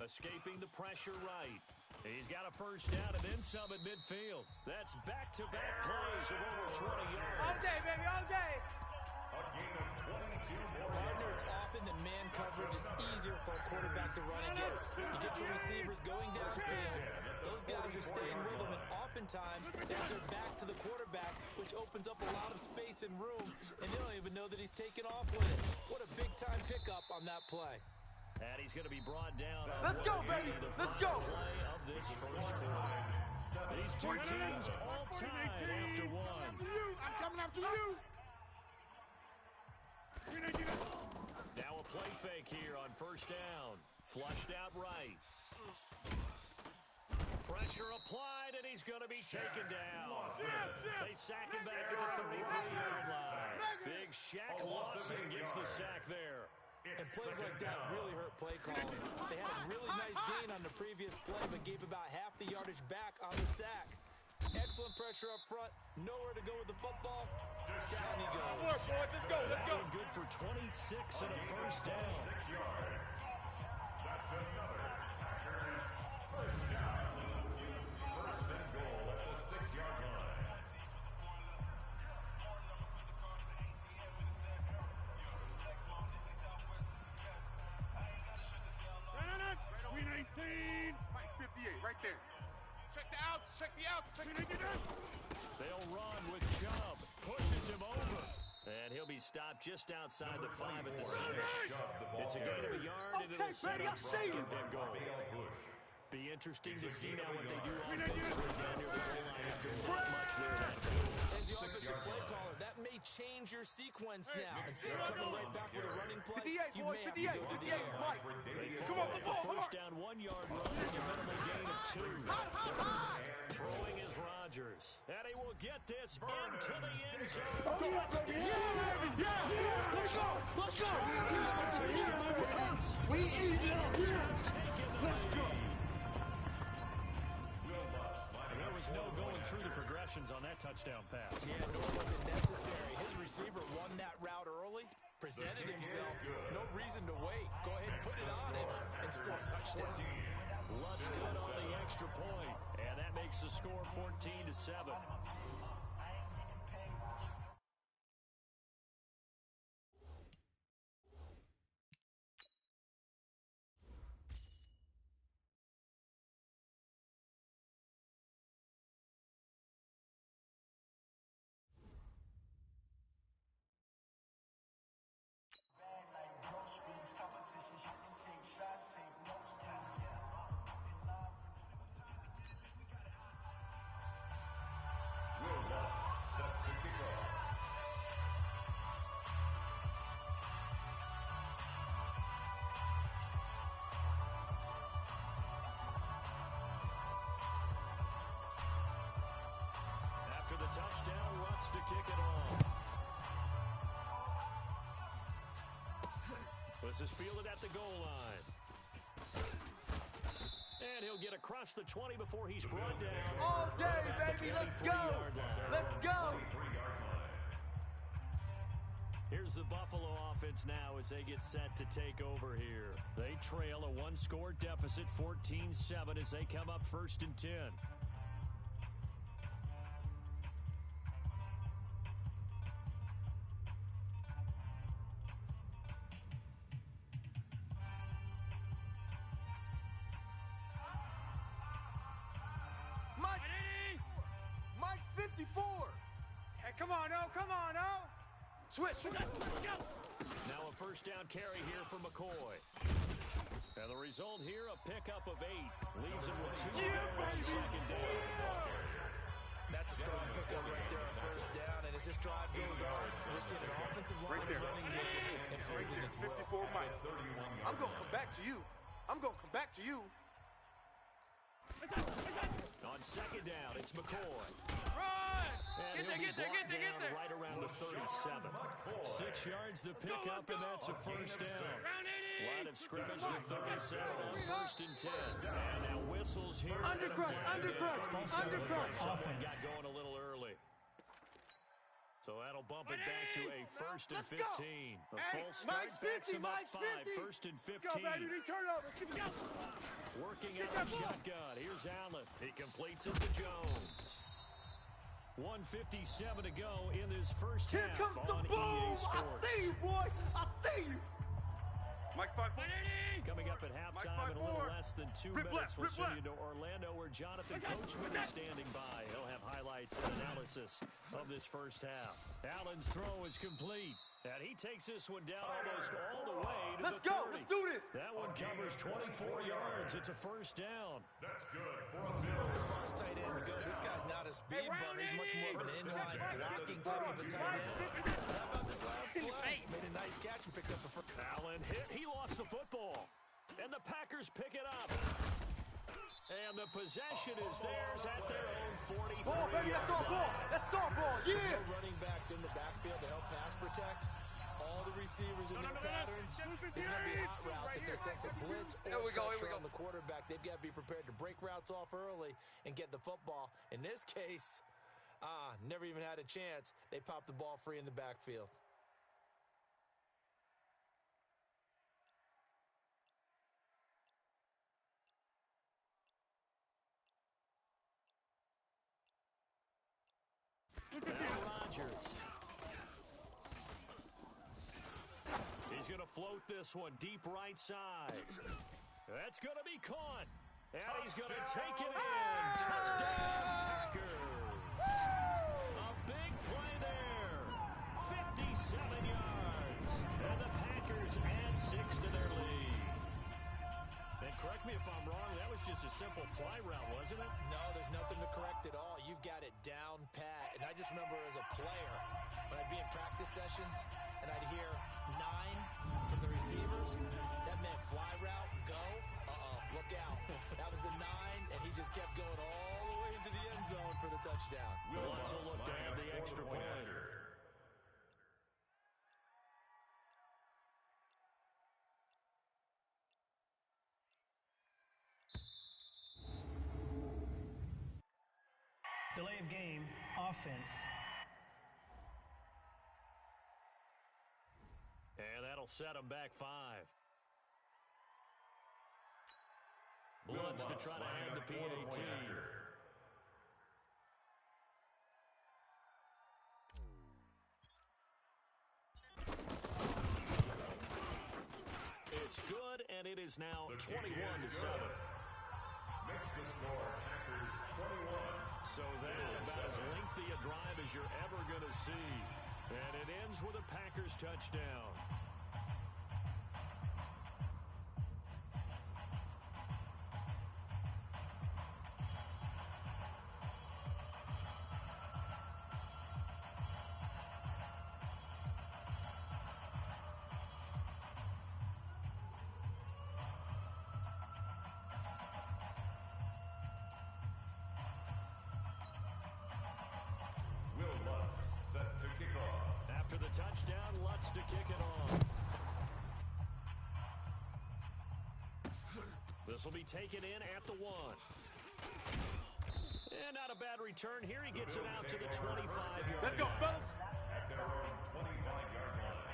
Escaping the pressure right. He's got a first down and then some at midfield. That's back-to-back plays of over 20 yards. All day, baby, all day. A gain of 22 more Partner, yards. it's often that man coverage is easier for a quarterback to run against. You get your receivers going downfield. Those guys are staying with them, and oftentimes they have their back to the quarterback, which opens up a lot of space and room, and they don't even know that he's taken off with it. What a big-time pickup on that play. And he's going to be brought down. Let's go, baby. Let's go. Play of this first quarter. These two teams all tied after one. I'm coming after you. Now a play fake here on first down. Flushed out right. Pressure applied, and he's going to be taken down. They sack him back at the 33-yard line. Big Shaq Lawson gets the sack there. And plays like that really hurt play calling. They had a really nice gain on the previous play, but gave about half the yardage back on the sack. Excellent pressure up front. Nowhere to go with the football. Down he goes. Come on, boys. Let's go. Let's go. Good for 26 and a first down. 6 yards. That's another Packers first down. First and goal at the 6-yard line. here. Check the outs. Check the outs. Check the They'll run with Chubb. Pushes him over. And he'll be stopped just outside the 5 at the 6. It's a gain of a yard, and it'll set up second and goal. Be interesting to see now what they do offensively down near the goal line after not much there that game. As the offensive play caller, that may change your sequence now. Instead of coming right back with a running play, you may have to go to the air. Come on, the ball. First down, 1 yard run, and a minimum gain of 2. Throwing is Rodgers, and he will get this into the end zone. Let's go. Let's go. We eat it. Let's go. There was no going through the progressions on that touchdown pass. Yeah, nor was it necessary. His receiver won that route early, presented himself. No reason to wait. Go ahead and put it on him and score a touchdown. Lutz good on the extra point, and that makes the score 14-7. After the touchdown, Lutz to kick it off. This is fielded at the goal line. And he'll get across the 20 before he's brought down. All day, baby. Let's go. Let's go. Here's the Buffalo offense now as they get set to take over here. They trail a 1-score deficit, 14-7, as they come up 1st and 10. Mike 54. Hey, come on, oh, come on, oh. Switch. Now a first down carry here for McCoy. And the result here, a pickup of 8. Leaves him with 2 on second down. That's a strong pickup right there on first down. And as this drive goes on, we're seeing an offensive line running game imposing its will. 54 Mike. I'm going to come back to you. I'm going to come back to you. On second down, it's McCoy. Run! And Get there. right around the 37. 6 yards the pickup, and that's a first down. Line of scrimmage to 37 on 1st and 10. And now whistles here. Undercrush. Someone got going a little early. So that'll bump it back to a 1st and 15. A full start backs him up 5. 1st and 15. Let's go, baby. Turnover. Working out the shotgun. Here's Allen. He completes it to Jones. 1:57 to go in this first half. Here comes the on boom. EA Sports. I see you, boy. I see you. Mike's 5-4. Coming up at halftime in a little less than 2 minutes, we'll send you to Orlando where Jonathan Coachman is standing by. He'll have highlights and analysis of this first half. Allen's throw is complete, and he takes this one down almost all the way to Let's the 30. go. Let's do this. That one covers 24 yards. It's a first down. That's good for a middle. As far as tight ends go, this guy's not a speed bummer. He's much more of an inline blocking type of a tight end. How about this last play? Made a nice catch and picked up the first. Allen hit. He lost the football. And the Packers pick it up. And the possession is theirs at their own 43. Ball, baby. That's our ball. That's our ball. Yeah. No running backs in the backfield to help pass protect. All the receivers in their patterns. There's going to be hot routes if they sense a blitz or pressure on the quarterback. They've got to be prepared to break routes off early and get the football. In this case, never even had a chance. They popped the ball free in the backfield. Rodgers. He's going to float this one deep right side. That's going to be caught. And he's going to take it in. Touchdown, Packers. A big play there. 57 yards. And the Packers add 6 to their lead. And correct me if I'm wrong, that was just a simple fly route, wasn't it? No, there's nothing to correct at all. You've got it down pat. And I just remember as a player, when I'd be in practice sessions, and I'd hear 9 from the receivers, that meant fly route, go, look out. That was the 9, and he just kept going all the way into the end zone for the touchdown. Let's look to have the extra point. Delay of game, offense. And that'll set them back 5. Bloods to try to add the PAT. It's good, and it is now 21-7. Makes the score Packers 21. So that about as lengthy a drive as you're ever going to see. And it ends with a Packers touchdown. Set to kick off. After the touchdown, Lutz to kick it off. This will be taken in at the 1. And not a bad return here. He gets it out to the 25-yard line. Let's go, fellas. At their own 25-yard line.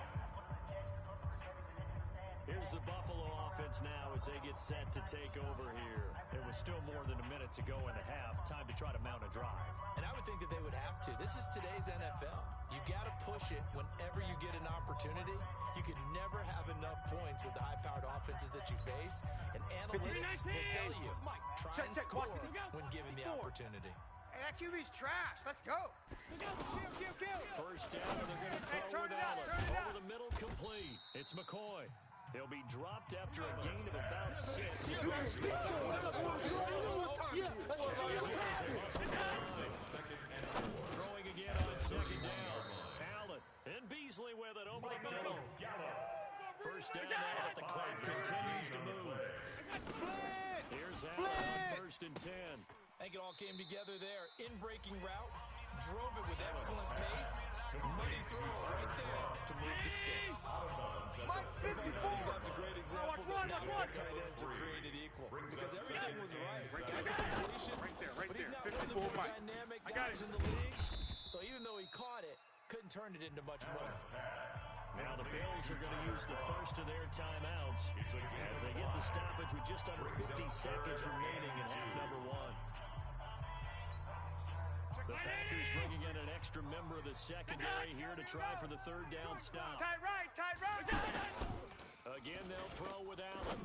Here's the Buffalo offense now as they get set to take over here. There was still more than a minute to go in the half. Time to try to mount a drive. And I would think that they would have to. This is today's NFL. You got to push it whenever you get an opportunity. You can never have enough points with the high-powered offenses that you face. And analytics will tell you, try and score when given the opportunity. Hey, that QB's trash. Let's go. First down, and they're going to throw it out. Over the middle, complete. It's McCoy. He'll be dropped after a gain of about 6. Throwing again on second down. Allen and Beasley with it over the middle. First down now at the clock continues to move. Here's Allen on 1st and 10. I think it all came together there. In-breaking route, drove it with excellent pace. Money throw right there to move the sticks. Mike 54. That's a great example that not all tight ends are created equal. Because everything was right. Got the completion, but he's not one of the more dynamic guys in the league. So even though he caught it, couldn't turn it into much more. Now the Bills are going to use the first of their timeouts as they get the stoppage with just under 50 seconds remaining in half number 1. The Packers bringing in an extra member of the secondary here to try for the 3rd down stop. Tight right. Again, they'll throw with Allen.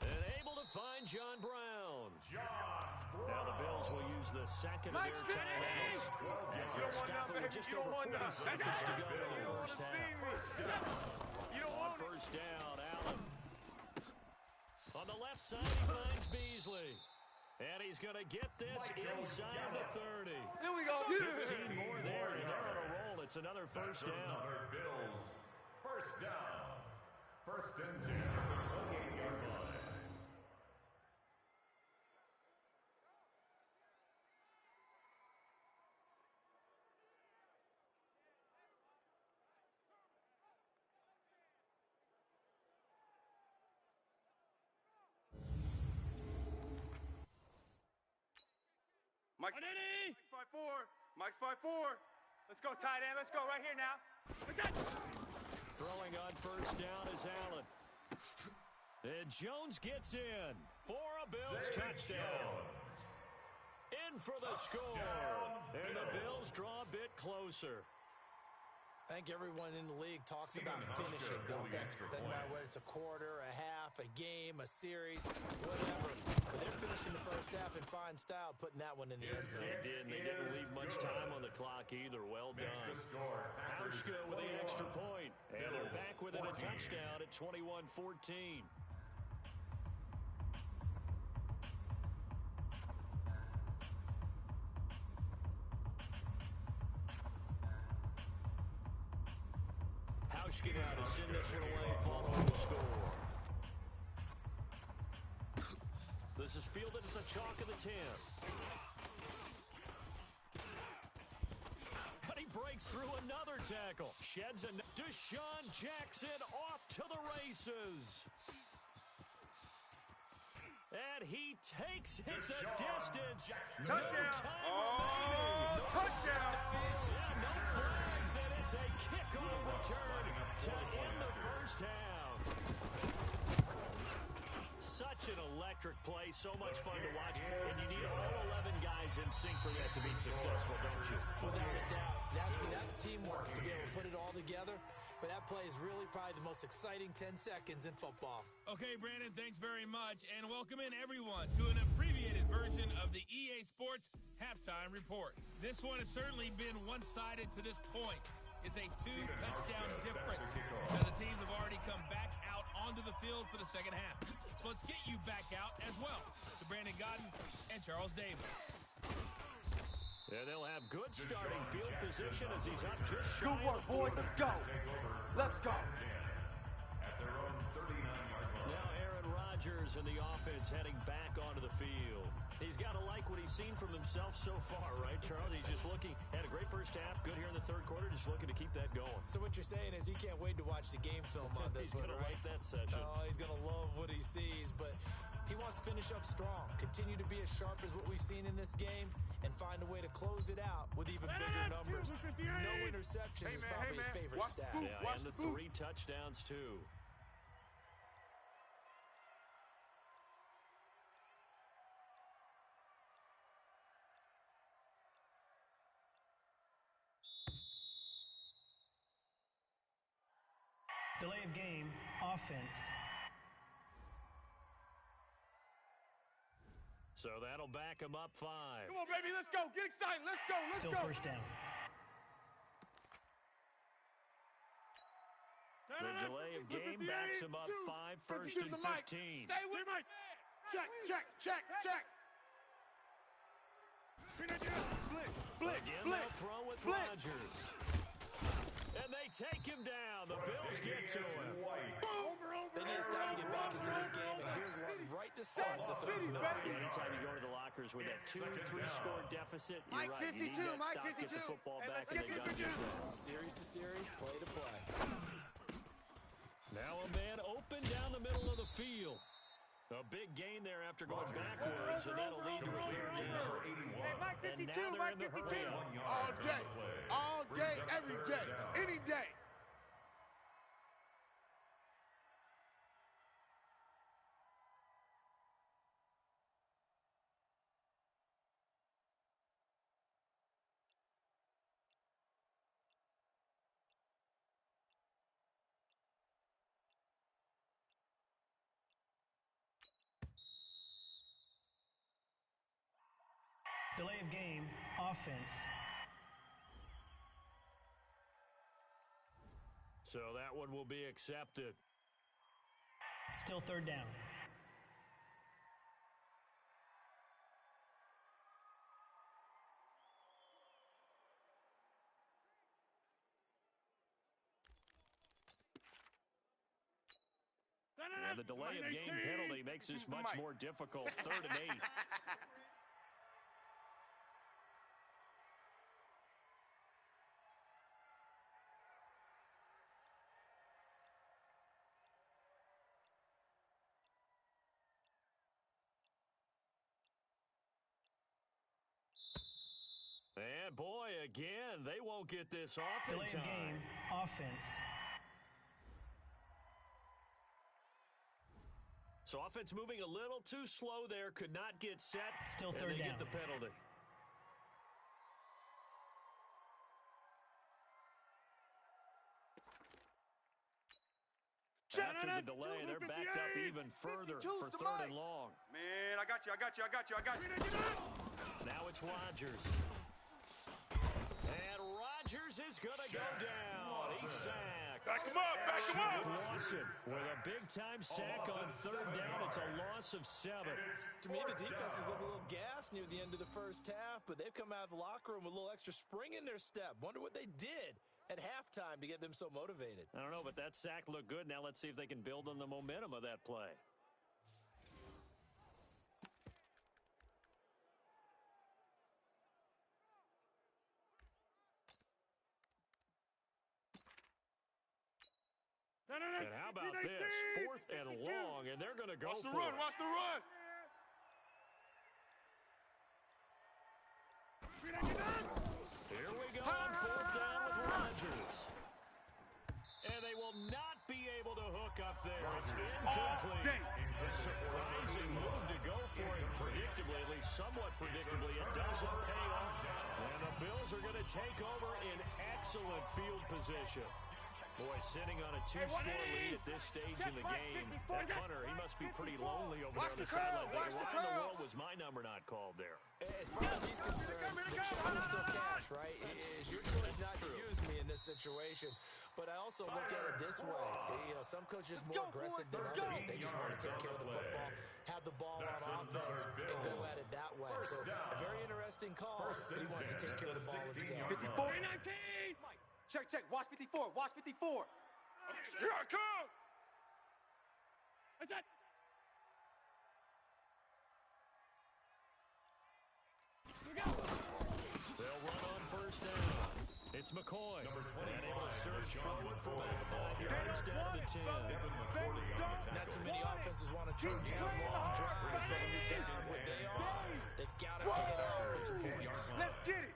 And able to find John Brown. Now the Bills will use the second of their timeouts as they'll stop it with just over 40 seconds to go in the first half. On first down, Allen. On the left side, he finds Beasley. And he's going to get this inside the 30. Here we go. 15 more there, and they're on a roll. It's another first down. Bills. First down. 1st and 10 at the 28-yard line. Mike's 5-4. Mike's 5-4. Let's go, tight end. Let's go right here now. Throwing on first down is Allen. And Jones gets in for a Bills touchdown. In for the score. And the Bills draw a bit closer. I think everyone in the league talks about finishing, don't they? Doesn't matter whether it's a quarter, a half, a game, a series, whatever. But they're finishing the first half in fine style, putting that one in the end zone. They did, and they didn't leave much time on the clock either. Well done. Hauschka with the extra point. And they're back within a touchdown at 21-14. Hauschka now to send this one away following the score. This is fielded at the chalk of the 10. But he breaks through another tackle. Sheds a Deshaun Jackson off to the races. And he takes it the distance. Touchdown. Touchdown. Yeah, no flags, and it's a kickoff return to end the first half. Such an electric play, so much fun to watch, and you need all 11 guys in sync for that to be successful, don't you? Without a doubt. That's teamwork to be able to put it all together. But that play is really probably the most exciting 10 seconds in football. Okay, Brandon, thanks very much. And welcome in, everyone, to an abbreviated version of the EA Sports Halftime Report. This one has certainly been one-sided to this point. It's a 2-touchdown difference because the teams have already come back out onto the field for the second half. So let's get you back out as well to Brandon Godden and Charles Davis. Yeah, they'll have good starting field position as he's up just shy. Good work, boys. Let's go. Let's go. At their own 39-yard line. Now Aaron Rodgers and the offense heading back onto the field. He's got to like what he's seen from himself so far, right, Charles? He's just looking, had a great first half, good here in the third quarter, just looking to keep that going. So what you're saying is he can't wait to watch the game film on this one, right? He's going to like that session. Oh, he's going to love what he sees, but he wants to finish up strong, continue to be as sharp as what we've seen in this game, and find a way to close it out with even bigger numbers. No interceptions is probably his favorite stat. Yeah, and the 3 touchdowns, too. Delay of game, offense. So that'll back him up 5. Come on, baby. Let's go. Get excited. Let's go. Let's Still go. first down. The delay of game backs him up 5, first and 15. Stay with me. Check, check, check, check. Again, they'll throw with Rodgers. And they take him down. The Bills get to him. They need to start to get back into this game, and here's one right to start the third quarter. Anytime you go to the lockers with that 2-3 score deficit, you're Mike right. 52, you need that Mike stop, 52. get the football Hey, back, let's and they get got just that. Series to series, play to play. Now a man open down the middle of the field. A big gain there after going backwards, and that'll lead to a third down. Hey, Mike 52, and now Mike they're in the 52. hurry. All day, every day, any day. Delay of game, offense. So that one will be accepted. Still third down. And the delay of game penalty makes this much more difficult. 3rd and 8. And boy, again, they won't get this off in Delay of game, time. offense. So offense moving a little too slow there, could not get set. Still and third they down. get the penalty. After the delay, they're backed up even further for third and long. Man, I got you. Now it's Rodgers. And Rodgers is going to go down. He's sacked. Back him up. Lawson with a big-time sack on third down. It's a loss of 7. To me, the defense was a little gassed near the end of the first half, but they've come out of the locker room with a little extra spring in their step. Wonder what they did at halftime to get them so motivated. I don't know, but that sack looked good. Now let's see if they can build on the momentum of that play. And how about this? 4th and long, and they're going to go for it. Watch the run. Here we go on 4th down with Rodgers. And they will not be able to hook up there. It's incomplete. A surprising move to go for it predictably, at least somewhat predictably. It doesn't pay off. And the Bills are going to take over in excellent field position. Boy, sitting on a 2-score lead at this stage in the game. That punter, he must be pretty lonely over there on the sideline. Why in the world was my number not called there? As far as he's concerned, the chicken is still cash, right? It is your choice not to use me in this situation. But I also look at it this way. You know, some coaches are more aggressive than others. They just want to take care of the football, have the ball on offense, and go at it that way. So a very interesting call, but he wants to take care of the ball himself. 54, 19. Check. Watch 54. Here I come. That's it. Here we go. They'll run on 1st down. It's McCoy. And able to surge forward for about 5 yards down to 10. Not too many offenses want to turn down long drives, but when you're down what they are, they've got to pay it off with some points. Let's get it.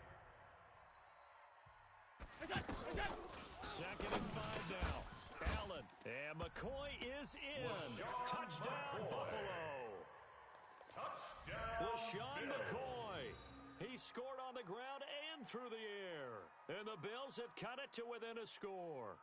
2nd and 5 now. Allen. And McCoy is in. Touchdown, Buffalo. LaShawn McCoy. He scored on the ground and through the air. And the Bills have cut it to within a score.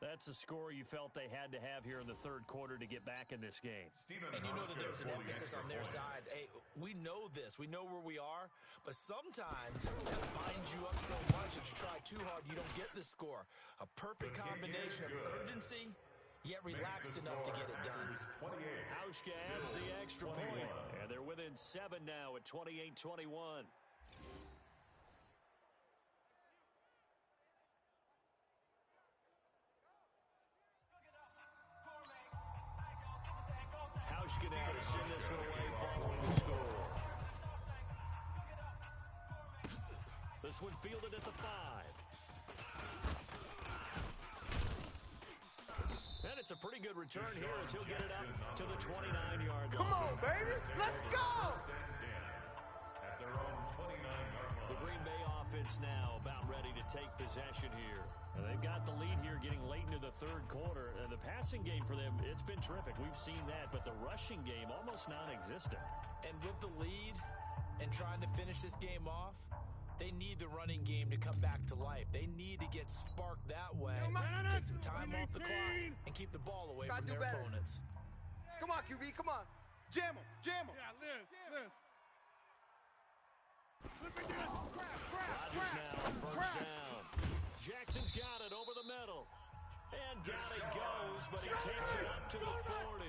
That's a score you felt they had to have here in the 3rd quarter to get back in this game. And you know that there's an emphasis on their side. Hey, we know this. We know where we are. But sometimes that binds you up so much that you try too hard, you don't get the score. A perfect combination of urgency, yet relaxed enough to get it done. Hauschka adds the extra point. And they're within 7 now at 28-21. Hauschka now to send this one away following the score. This one fielded at the 5. And it's a pretty good return here as he'll get it up to the 29-yard line. Come on, baby. Let's go. At their own 29-yard line. The Green Bay offense now about ready to take possession here. And they've got the lead here getting late into the 3rd quarter. And the passing game for them, it's been terrific. We've seen that, but the rushing game almost non-existent. And with the lead and trying to finish this game off, they need the running game to come back to life. They need to get sparked that way, take some time off the clock, and keep the ball away from their opponents. Come on, QB, come on. Jam him. Yeah, Liz. Rodgers now on 1st down. Jackson's got it over the middle. And down it goes, but he takes it up to the 40.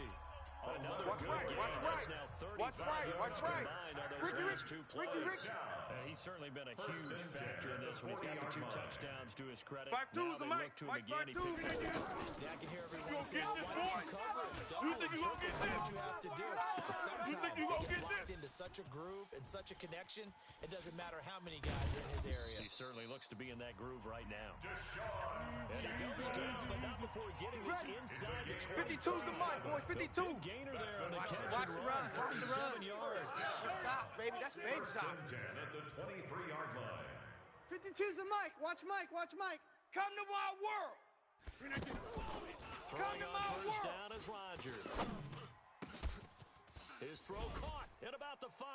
Another good game. That's now 35 yards combined on those last 2 plays. And he's certainly been a huge factor in this one. He's got the 2 touchdowns to his credit. Now they look to him again. He picks up the first. Yeah, I can hear everyone saying, why don't you cover it? Double, triple, do what you have to do. But sometimes they get locked into such a groove and such a connection, it doesn't matter how many guys are in his area. He certainly looks to be in that groove right now. And he goes down, but not before getting this inside the 20. 52's the mic, boys. 52. Gainer there on the catch and run, 47 yards. Stop, baby. That's baby stop. At the 23-yard line. 52's the mic. Watch Mike. Come to my world. Throwing on 1st down is Rodgers. His throw caught at about the 5.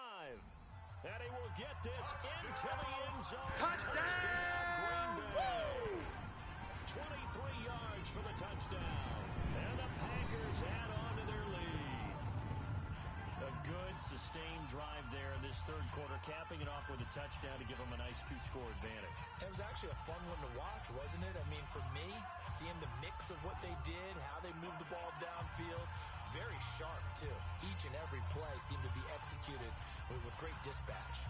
And he will get this into the end zone. Touchdown! Green Bay. 23 yards for the touchdown. this third quarter, capping it off with a touchdown to give them a nice 2-score advantage. It was actually a fun one to watch, wasn't it? I mean, for me, seeing the mix of what they did, how they moved the ball downfield, very sharp, too. Each and every play seemed to be executed with great dispatch.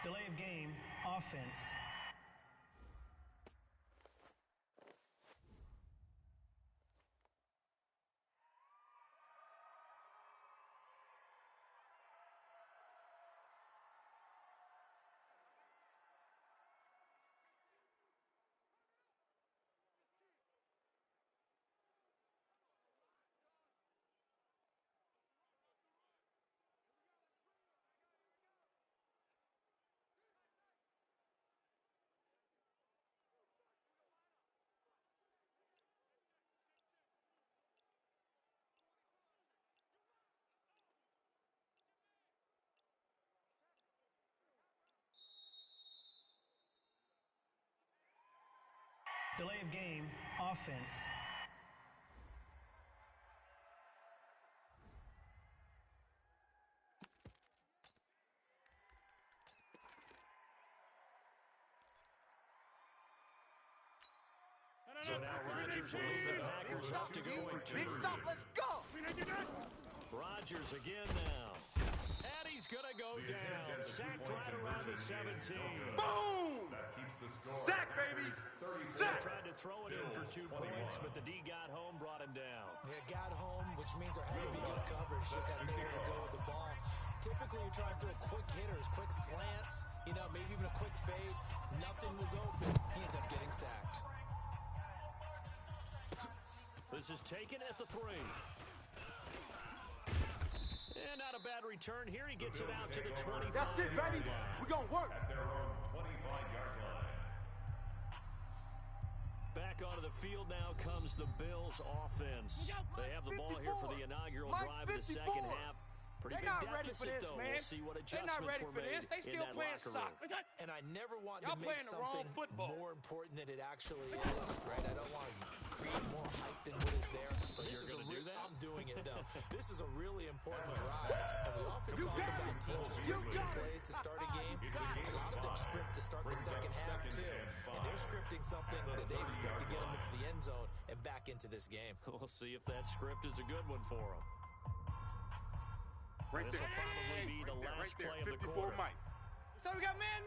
Delay of game, offense. Delay of game, offense. So now Rodgers will lead the Packers up to go for 2. Big stop, let's go! Rodgers again now. And he's going to go down. Sacked right around the 17. Boom! Sack, baby! Sack! Tried to throw it in for 2 points, but the D got home, brought him down. Yeah, got home, which means there had to be good coverage. Just had nowhere to go with the ball. Typically, you're trying to throw quick hitters, quick slants, maybe even a quick fade. Nothing was open. He ends up getting sacked. This is taken at the 3. And not a bad return here. He gets it out to the 25. That's it, baby. We're going to work. At their own 25-yard line. Back onto the field now comes the Bills offense. They have the ball here for the inaugural drive of the second half. Pretty big deficit, though. We'll see what adjustments were made in that locker room. And I never want to make something more important than it actually is, right? I don't want to create more hype than what is there. But this is I'm doing it, though. This is a really important drive. And we often talk about teams scripting plays to start a game. A lot of them script to start the second half, too. And they're scripting something that they expect to get them into the end zone and back into this game. We'll see if that script is a good one for them. Right this there. will probably be the last play of the 54 quarter. Mike. So we got man.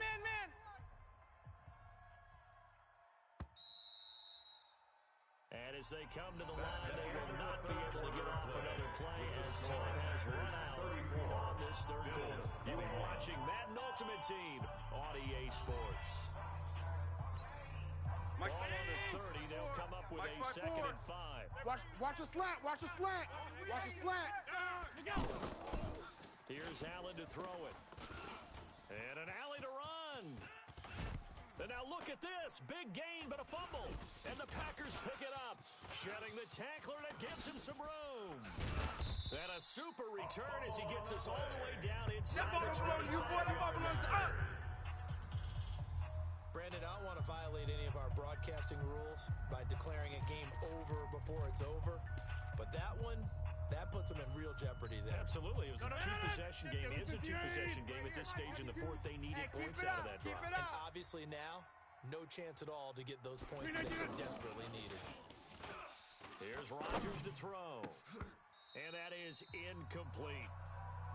And as they come to the line, they will not be able to get off another play as time has run out on this third quarter. You've been watching Madden Ultimate Team on EA Sports. Mike, ball under 30, they'll come up with a second and 5. Watch a slant, watch a slant. Watch a slant. Here's Allen to throw it. And an alley to run. And now look at this. Big gain, but a fumble. And the Packers pick it up. Shedding the tackler, and it gives him some room. And a super return as he gets us all the way down inside the 25-yard line. Brandon, I don't want to violate any of our broadcasting rules by declaring a game over before it's over. But that one, that puts them in real jeopardy there. Absolutely. It was a 2-possession game. It is a 2-possession game. At this stage in the fourth, they needed points out of that drive. And obviously now, no chance at all to get those points that are desperately needed. Here's Rodgers to throw. And that is incomplete.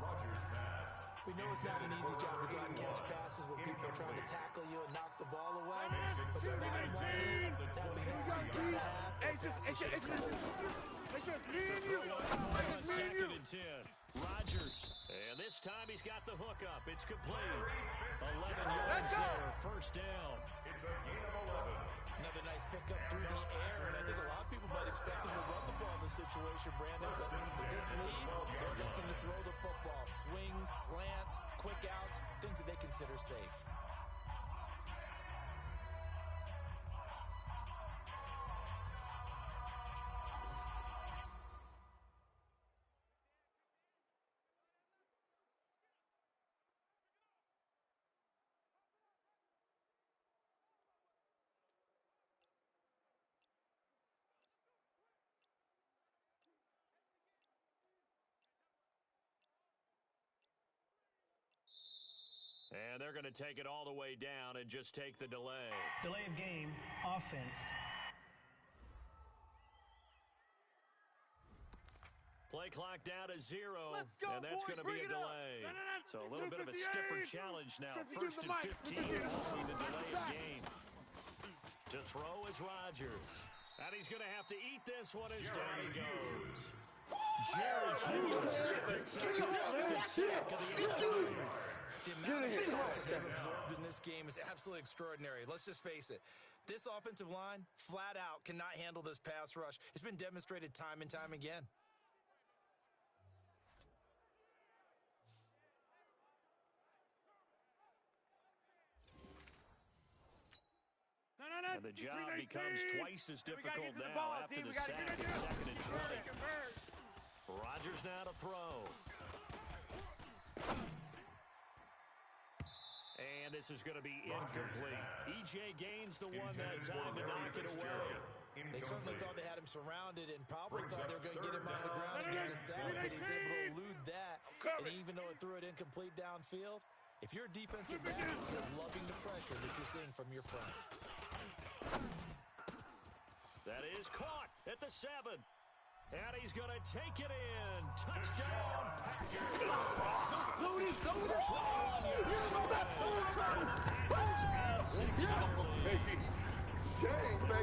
Rodgers pass. We know it's not an easy job to go out and catch passes when people are trying to tackle you and knock the ball away. But the bottom line is, that's a pass he's got to have. It's just me and you. It's just me and you. Second and 10. Rodgers. And this time he's got the hook up. It's complete. 11 yards there. First down. It's a gain of 11. Another nice pickup through the air, and I think a lot of people might expect him to run the ball in this situation, Brandon. But with this lead, they're looking to throw the football. Swings, slants, quick outs, things that they consider safe. And they're going to take it all the way down and just take the delay. Delay of game, offense. Play clock down to 0, and that's going to be a delay. So a little bit of a stiffer challenge now. First and 15 following the delay of game. To throw is Rodgers. And he's going to have to eat this one as down he goes. Jerry Hughes picks up his second sack of the afternoon. The amount of sacks that they've absorbed in this game is absolutely extraordinary. Let's just face it. This offensive line, flat out, cannot handle this pass rush. It's been demonstrated time and time again. And the job becomes twice as difficult now after the sack is second and 20. Rodgers now to throw. And this is going to be incomplete. E.J. gains the one that time to knock it away. They certainly thought they had him surrounded and probably thought they were going to get him on the ground and get the sack, but he was able to elude that. And even though it threw it incomplete downfield, if you're a defensive back, you're loving the pressure that you're seeing from your front. That is caught at the 7. And he's going to take it in. Touchdown, Packers.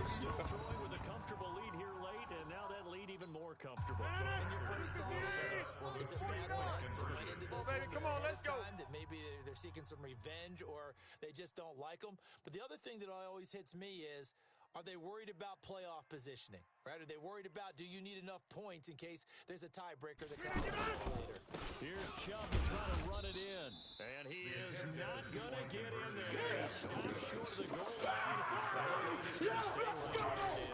Still throwing with a comfortable lead here late, and now that lead even more comfortable. And your first thought is it bad luck that went into this one come on, let's go. that maybe they're seeking some revenge or they just don't like them? But the other thing that always hits me is, are they worried about playoff positioning, right? Are they worried about, do you need enough points in case there's a tiebreaker that comes up later? Here's Chubb to try to run it in. And he is not going to get in there. He stops short of the goal line. And he's going to stay right where it is.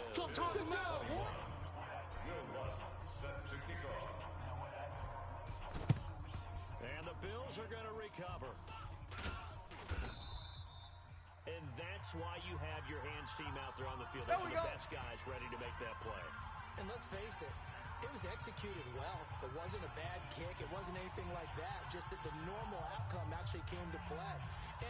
And the Bills are going to recover. And that's why you have your hands team out there on the field. Those are the best guys ready to make that play. And let's face it, it was executed well. It wasn't a bad kick. It wasn't anything like that. Just that the normal outcome actually came to play.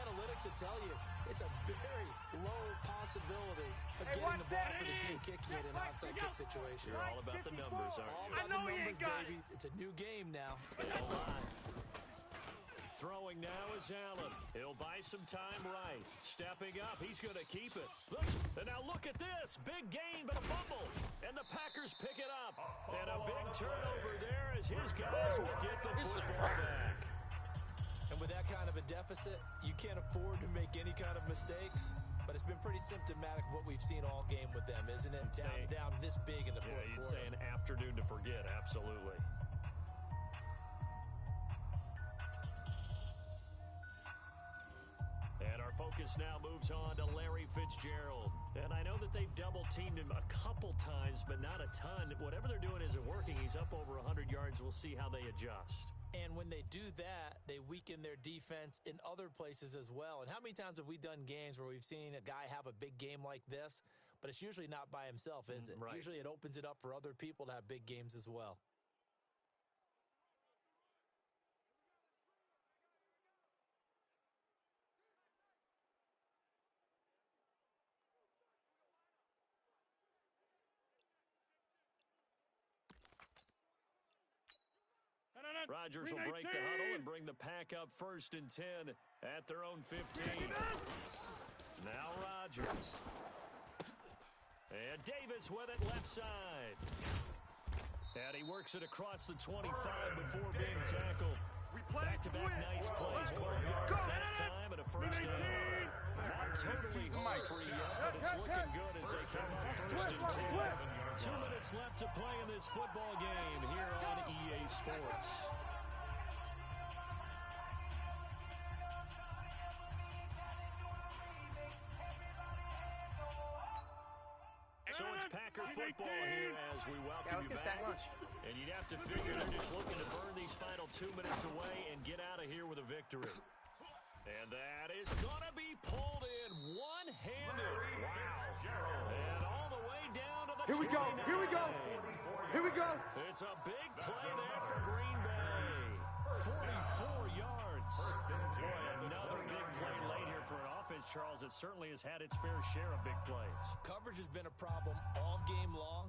Analytics will tell you it's a very low possibility of getting the ball for the team kicking it in an onside kick situation. You're all about the numbers, aren't you? All about the numbers, baby. It's a new game now. Throwing now is Allen. He'll buy some time right. Stepping up, he's going to keep it. And now look at this. Big gain, but a fumble. And the Packers pick it up. And a big turnover there as his guys will get the football back. And with that kind of a deficit, you can't afford to make any kind of mistakes. But it's been pretty symptomatic of what we've seen all game with them, isn't it? Down this big in the fourth quarter. You'd say an afternoon to forget, absolutely. And our focus now moves on to Larry Fitzgerald. And I know that they've double-teamed him a couple times, but not a ton. Whatever they're doing isn't working. He's up over 100 yards. We'll see how they adjust. And when they do that, they weaken their defense in other places as well. And how many times have we done games where we've seen a guy have a big game like this, but it's usually not by himself, is it? Right. Usually it opens it up for other people to have big games as well. Rodgers will break the huddle and bring the pack up 1st and 10 at their own 15. Now Rodgers. And Davis with it left side. And he works it across the 25 before being tackled. Back-to-back nice plays, 12 yards that time and a first down. Not totally home free yet, but it's looking good as they come up 1st and 10. 2 minutes left to play in this football game here on EA Sports. So it's Packer football here as we welcome you back. And you'd have to figure they're just looking to burn these final 2 minutes away and get out of here with a victory. And that is going to be pulled in one-handed. Wow. And all the way down to the 29. Here we go. Here we go. It's a big play there for Green Bay. 44 yards. Boy, another Charles, it certainly has had its fair share of big plays. Coverage has been a problem all game long,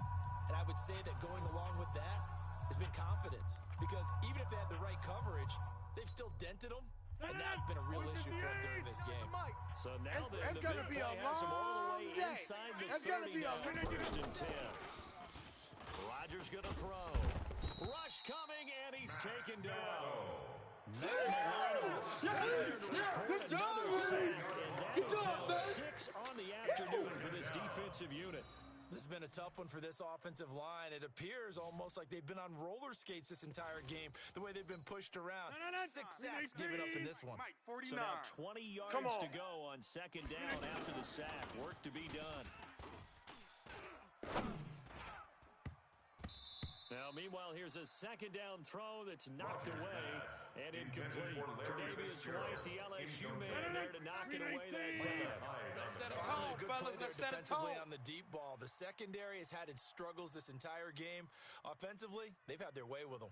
and I would say that going along with that has been confidence. Because even if they had the right coverage, they've still dented them, and that's been a real issue for them during this game. So now it's going to be a long day. Inside the it's going to be a first and 10. Rodgers going to throw. Rush coming, and he's taken down. Good job, Good job, man. 6 on the afternoon for this defensive unit. This has been a tough one for this offensive line. It appears almost like they've been on roller skates this entire game, the way they've been pushed around. 6 sacks given up in this one. Mike, 49. So now 20 yards to go on second down after the sack. Work to be done. Now, meanwhile, here's a second down throw that's knocked away and incomplete. Tre'Davious White, the LSU man, there to knock it away that time. Let's set a Finally, tone, a good fellas. play there Let's set a defensively tone. on the deep ball. The secondary has had its struggles this entire game. Offensively, they've had their way with them.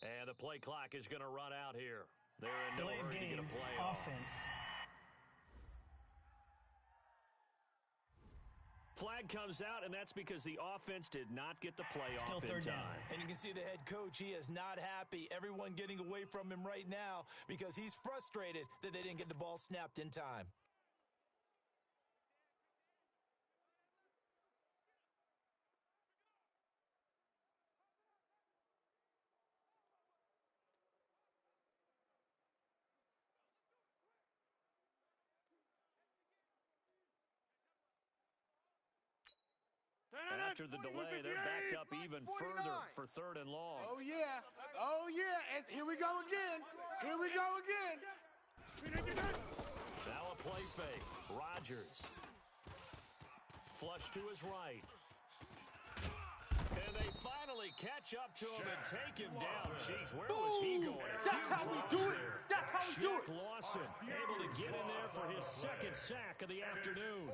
And the play clock is going to run out here. They're in no Delay of hurry to get a game, play offense. Flag comes out, and that's because the offense did not get the play Still off in third time. down. And you can see the head coach, he is not happy. Everyone getting away from him right now because he's frustrated that they didn't get the ball snapped in time. After the delay, they're backed up even further for third and long. Oh, yeah. Oh, yeah. And here we go again. Here we go again. Now a play fake. Rodgers. Flush to his right. And they finally catch up to him and take him down. Jeez, where was he going? That's how we do it. That's how we do it. Lawson able to get in there for his second sack of the afternoon.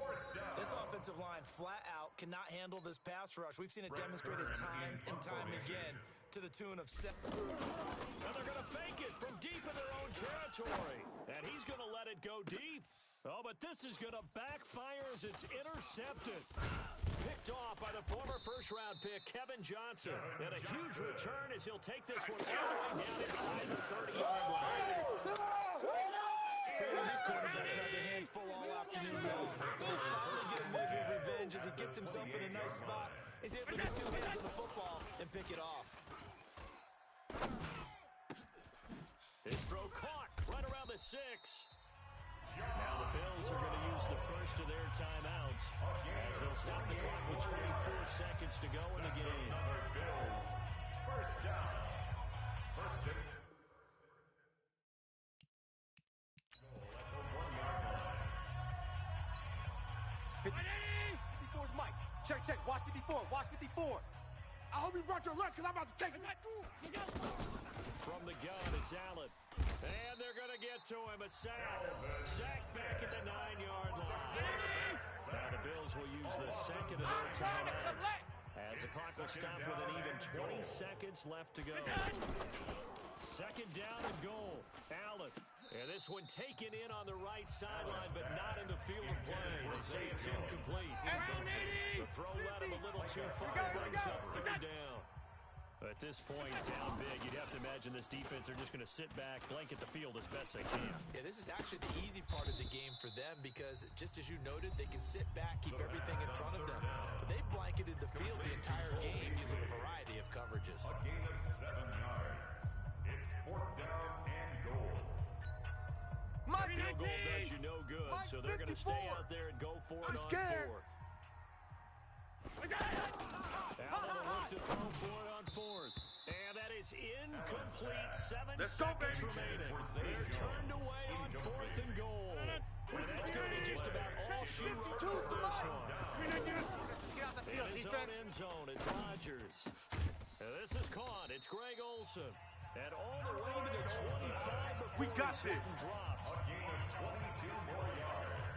This offensive line flat out cannot handle this pass rush. We've seen it demonstrated time and time again to the tune of 7. And they're going to fake it from deep in their own territory. And he's going to let it go deep. Oh, but this is going to backfire as it's intercepted. Picked off by the former first-round pick, Kevin Johnson. And a huge return as he'll take this one all the way down inside the 30-yard line. These quarterbacks have their hands full all afternoon long. They finally get a measure of revenge as he gets himself in a nice spot. He's able to get 2 hands on the football and pick it off. His throw caught right around the 6. Now the Bills are going to use the first of their timeouts as they'll stop the clock with 24 seconds to go in the game. Bills. First down. First and 54's Mike. Check. Watch 54. Watch 54. I hope you brought your lunch because I'm about to take it. From the gun, it's Allen. And they're going to get to him. A sack. Sack back at the 9-yard line. Now the Bills will use the second of their timeouts as the clock will stop with an even 20 seconds left to go. Second down and goal. Allen. And this one taken in on the right sideline, but not in the field of play. They say it's incomplete. The throw led him a little too far. Brings up third down. At this point, down big, you'd have to imagine this defense are just going to sit back, blanket the field as best they can. Yeah, this is actually the easy part of the game for them because, just as you noted, they can sit back, keep everything in front of them. But they blanketed the field the entire game using a variety of coverages. a gain of 7 yards. It's 4th down and goal. Field goal does you no good, so they're going to stay out there and go for it on 4th. Allen will look to throw for it on 4th. And that is incomplete. 7 seconds remaining. They're turned away on 4th and goal. And that's going to be just about all she wrote for this one. Get out the field, In his own end zone, it's Rodgers. And this is caught. It's Greg Olsen. And all the way to the 25 before we got this. Dropped. A gain of 22 more yards.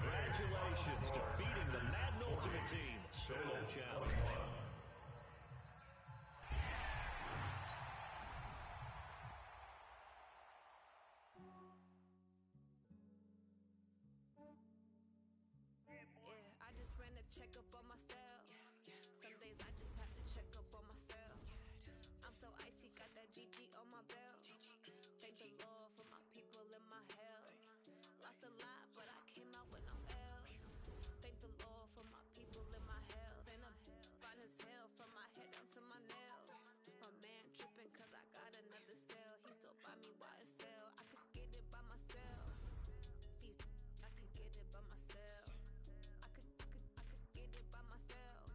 Congratulations, defeating the Madden Ultimate Team Solo Challenge. Yeah, I just ran a checkup on myself. Some days I just have to check up on myself. I'm so icy, got that GG on my belt. Thank the Lord for my people in my health. Lost a lot, but I came out with no else. Thank the Lord for my people in my health. And I'm fine as hell from my head down to my nails. My man tripping cause I got another cell. He still buy me YSL. I could get it by myself. I could get it by myself. I could get it by myself.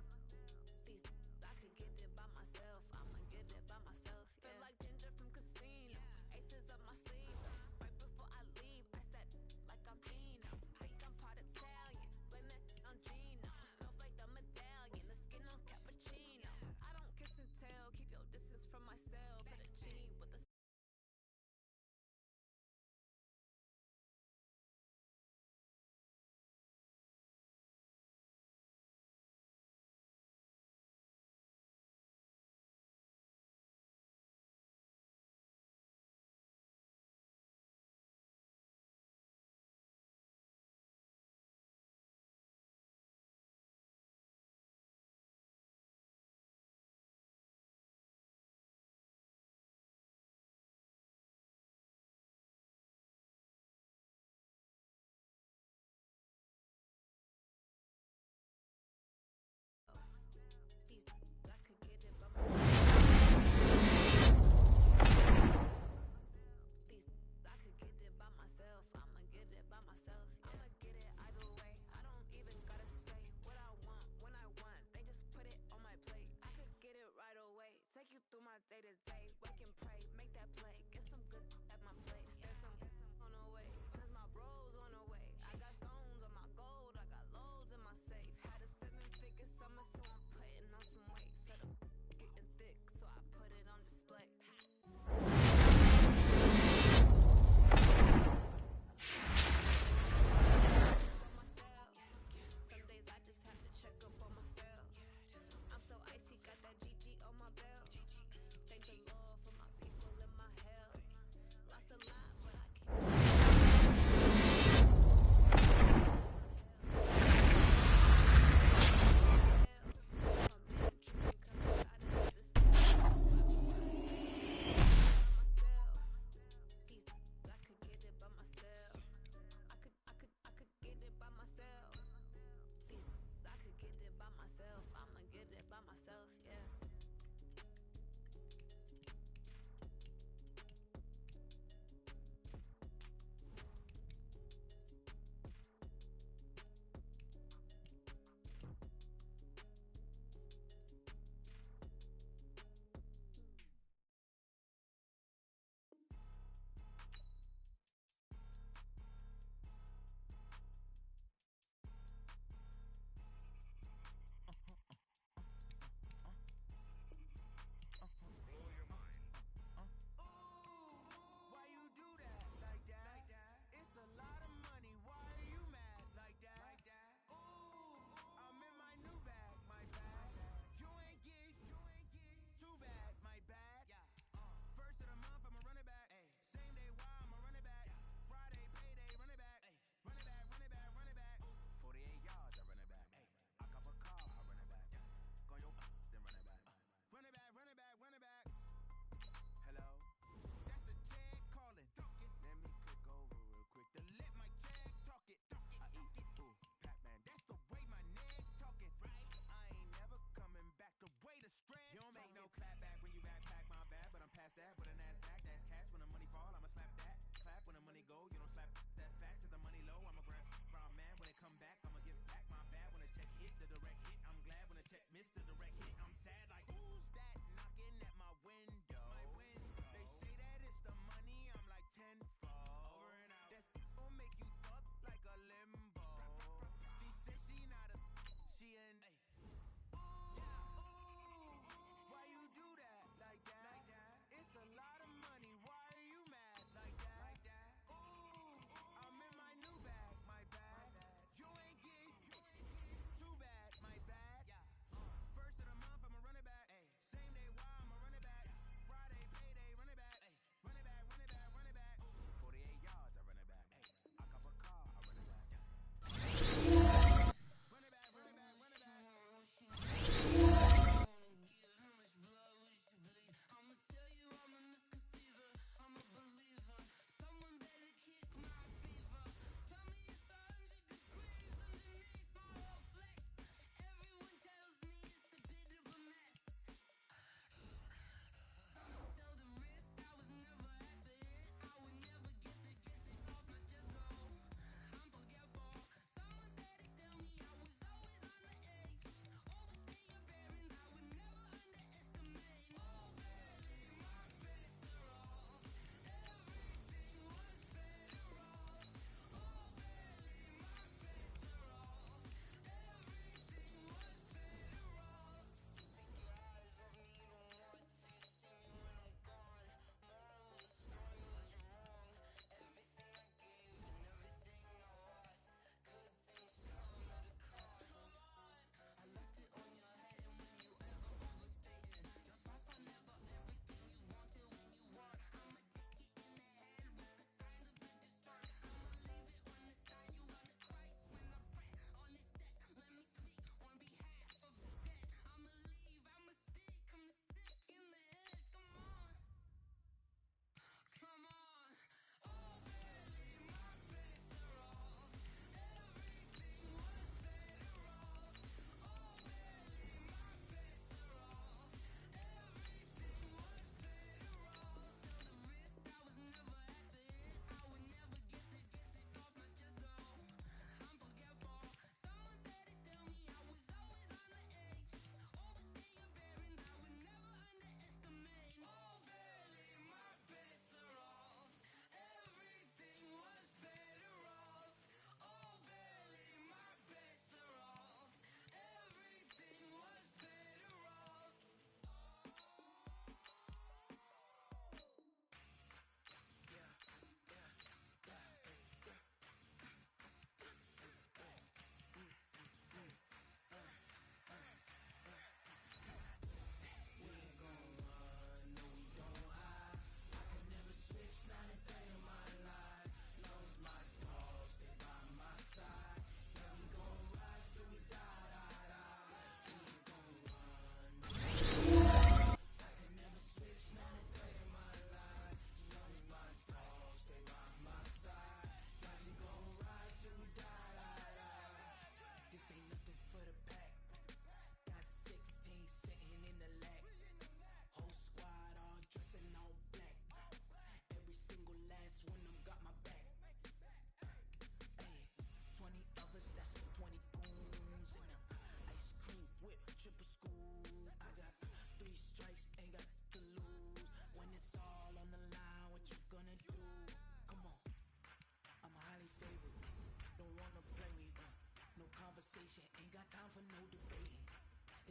I could get it by myself. I'ma get it by myself. Yeah. Feel like Ginger from Casino. Aces up my sleeve. Right before I leave, I said like I'm Dino. Think I'm part Italian. Blame it on Gino. Snowflake the medallion. The skin on cappuccino. I don't kiss and tell. Keep your distance from myself. Fettuccine with the I could get it by I could get it by myself. I'ma get it by myself. I'ma get it either way. I don't even gotta say what I want when I want. They just put it on my plate. I could get it right away. Take you through my day to day. Wake and pray, make that play. Get some good at my place. There's some on the way, cause my bros on the way. I got stones on my gold. I got loads in my safe. Had a 7-figure summer, so I'm putting on some weight. Set up getting thick, so I put it on display. Some days I just have to check up on myself. I'm so icy, got that GG on my belt. Thank the Lord for my people in my health.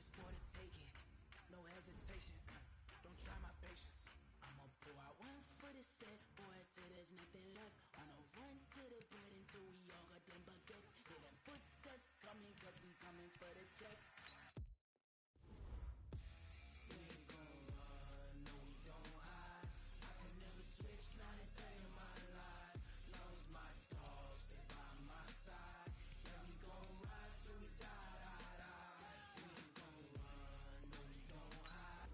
it's for the taking. No hesitation, don't try my patience. I'ma pour out one for the set, boy, till there's nothing left. On a run to the bread until we all got them baguettes. Hear them footsteps coming, cause we coming for the check. We ain't gon' run, no we don't hide. I could never switch, not a day in my life. Knows my dogs, they by my side. Yeah, we gon' ride till we die, die, die. We ain't gon' run, no we don't hide.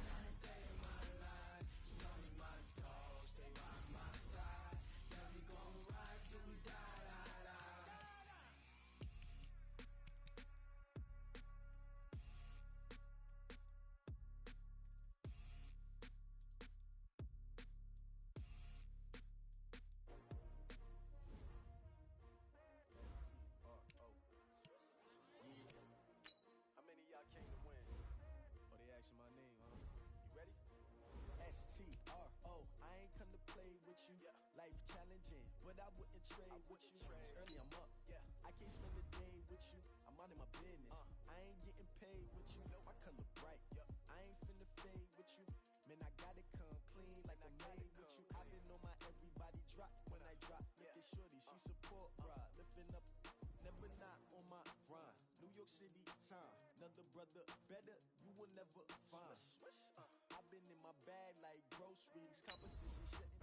Not a day in my life. Knows my dogs, they by my side. Yeah, we gon' ride till we die, die, die. How many of y'all came to win? Oh, they asking my name, huh? You ready? STRO, I ain't come to play with you. Life challenging, but I wouldn't trade with you. It's early, I'm up. I can't spend the day with you. I'm minding my business. I ain't getting paid with you. My color bright. I ain't finna fade with you. Man, I gotta come clean like I'm made with you. I've been on my everybody drop when I drop. Look at shorty, she support ride. Lifting up, never not on my grind. New York City time. Another brother better, you will never find. I've been in my bag like groceries. Competition shutting.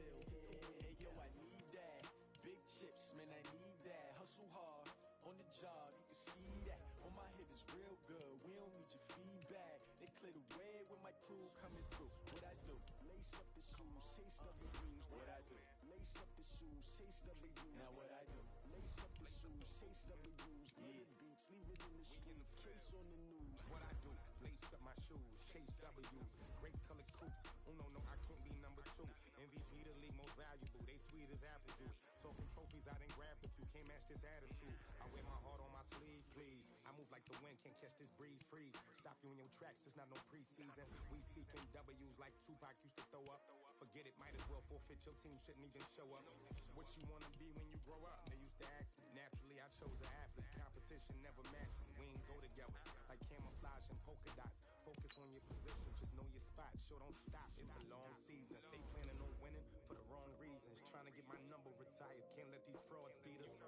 Hey, yo, I need that. Big chips, man, I need that. Hustle hard on the job, you can see that. On my head is real good. We don't need your feedback. They clear the way with my crew coming through. What I do? Lace up the shoes, chase W's. What I do? Lace up the shoes, chase W's. Now what I do? Lace up the shoes, chase W's. Yeah, beats, leave it in the street. Case on the news. What I do, lace up my shoes, chase W's, great color coops. Oh no, I can't be number 2. MVP the league most valuable, they sweet as apple juice. Talking trophies, I done grabbed a few, can't match this attitude. I wear my heart on my sleeve, please. I move like the wind, can't catch this breeze, freeze. Stop you in your tracks, there's not no preseason. We seeking W's like Tupac used to throw up. Forget it, might as well forfeit, your team shouldn't even show up. What you wanna be when you grow up? They used to ask me. Naturally, I chose an athlete. Competition never matched me. We ain't go together like camouflage and polka dots. Focus on your position, just know your spot. Sure, don't stop. It's a long season. They planning on winning for the wrong reasons. Trying to get my number retired. Can't let these frauds beat us.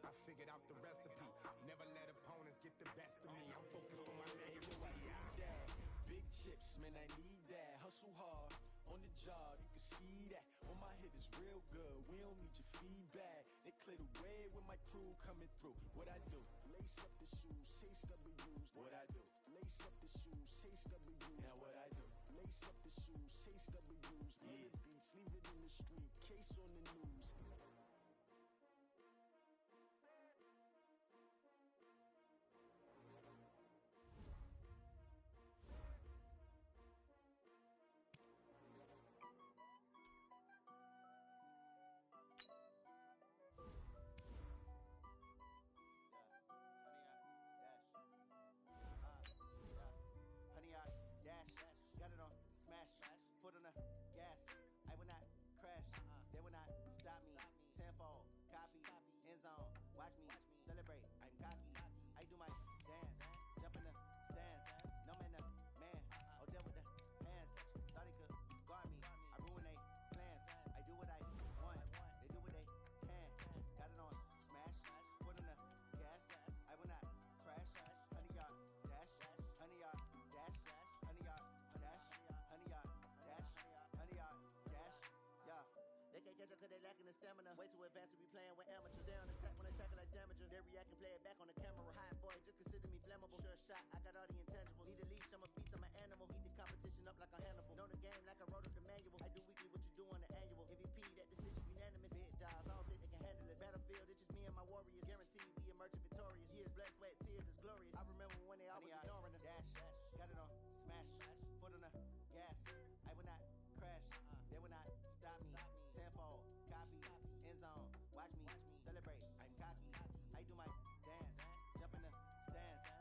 I figured out the recipe. Never let opponents get the best of me. I'm focused on my legacy. I need that. Big chips, man, I need that. Hustle hard on the job, you can see that. On my head is real good. We don't need your feedback. They clear the way with my crew coming through. What I do? Lace up the shoes, chase W's. What I do? Lace up the shoes, chase W's. Now what I do? Lace up the shoes, chase W's. Yeah, beats, leave it in the street. Case on the news. Honey, I dash, got it on smash, foot on the gas. I will not crash, they will not stop me. Tenfold, copy, end zone, watch me celebrate. I'm cocky, I do my dance, jump in the stands. No man, the man, oh deal with the hands. Thought they could guard me, I ruin they plans. I do what I want, they do what they can. Got it on smash, foot on the gas. I will not crash, honey, y'all dash, honey, y'all dash, honey, y'all dash, honey, y'all dash, honey, y'all dash, yeah. They can't catch up cause they lacking the stamina. Way too advanced to be playing with amateurs. They on attack when they tackle like damager. They react and play it back on the camera. Hot boy, just consider me flammable. Sure shot, I got all the intangibles. Need a leash, I'm a beast, I'm an animal. Heat the competition up like a Hannibal. Know the game like I wrote up the manual. I do weekly what you do on the annual. MVP, that decision unanimous. Big dials, I don't think they can handle it. Battlefield, it's just me and my warriors. Guaranteed we emerging victorious. Years, blood, sweat, tears, is glorious. I remember when they always ignoring us. Dash, got it on smash, foot on the gas. I will not crash, they will not stop me. Tenfold, copy, end zone, watch me celebrate. I'm cocky, I do my dance, jump in the stands.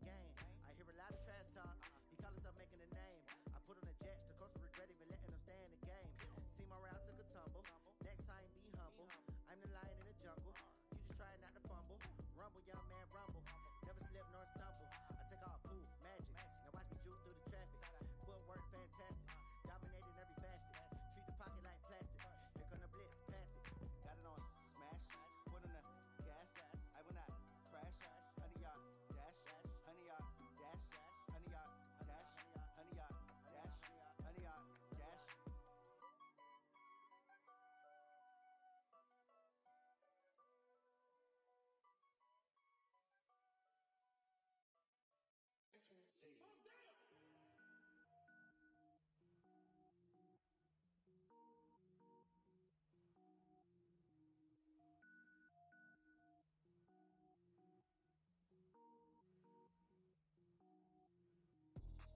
game. I hear a lot of trash talk. He call himself making a name. I put on the jets, the coach will regret even letting them stay in the game. Team around took a tumble. Next time be humble. I'm the lion in the jungle. You just try not to fumble. Rumble, young man, rumble. Never slip nor stumble. I take off poof, magic. Now watch me juke through the traffic. Footwork fantastic. Dominating every facet. Treat the pocket like plastic. Here come the blitz, pass it. Got it on smash. Put on the gas. I will not crash. 100-yard dash. 100-yard dash. 100-yard dash. 100-yard dash. 100-yard dash.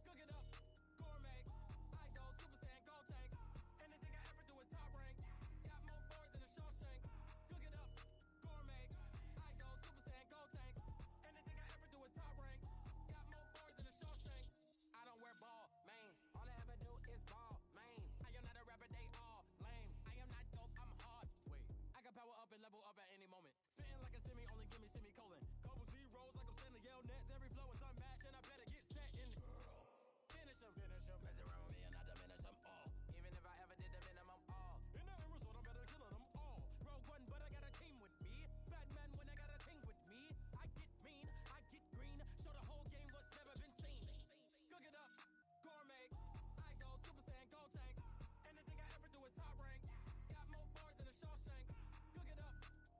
Cook it up, gourmet. I go Super Saiyan, Gold Tank. Anything I ever do is top rank. Got more boys than a Shawshank. Cook it up, gourmet. I go Super Saiyan, Gold Tank. Anything I ever do is top rank. Got more boys than a Shawshank. I don't wear ball mains. All I ever do is ball main. I am not a rapper, they all lame. I am not dope, I'm hard. Wait, I can power up and level up at any moment. Spitting like a semi, only give me semicolon. Couple zeros like I'm sending yell nets. Every flow is unmatched and I better get set in. Finish them. Mess around with me and I diminish them all. Even if I ever did the minimum all. In the result, I'm better killing them all. Rogue One, but I got a team with me. Batman when I got a team with me. I get mean, I get green. Show the whole game what's never been seen. Cook it up, gourmet. I go Super Saiyan, Gold Tank. Anything I ever do is top rank. Got more boys than a Shawshank. Cook it up,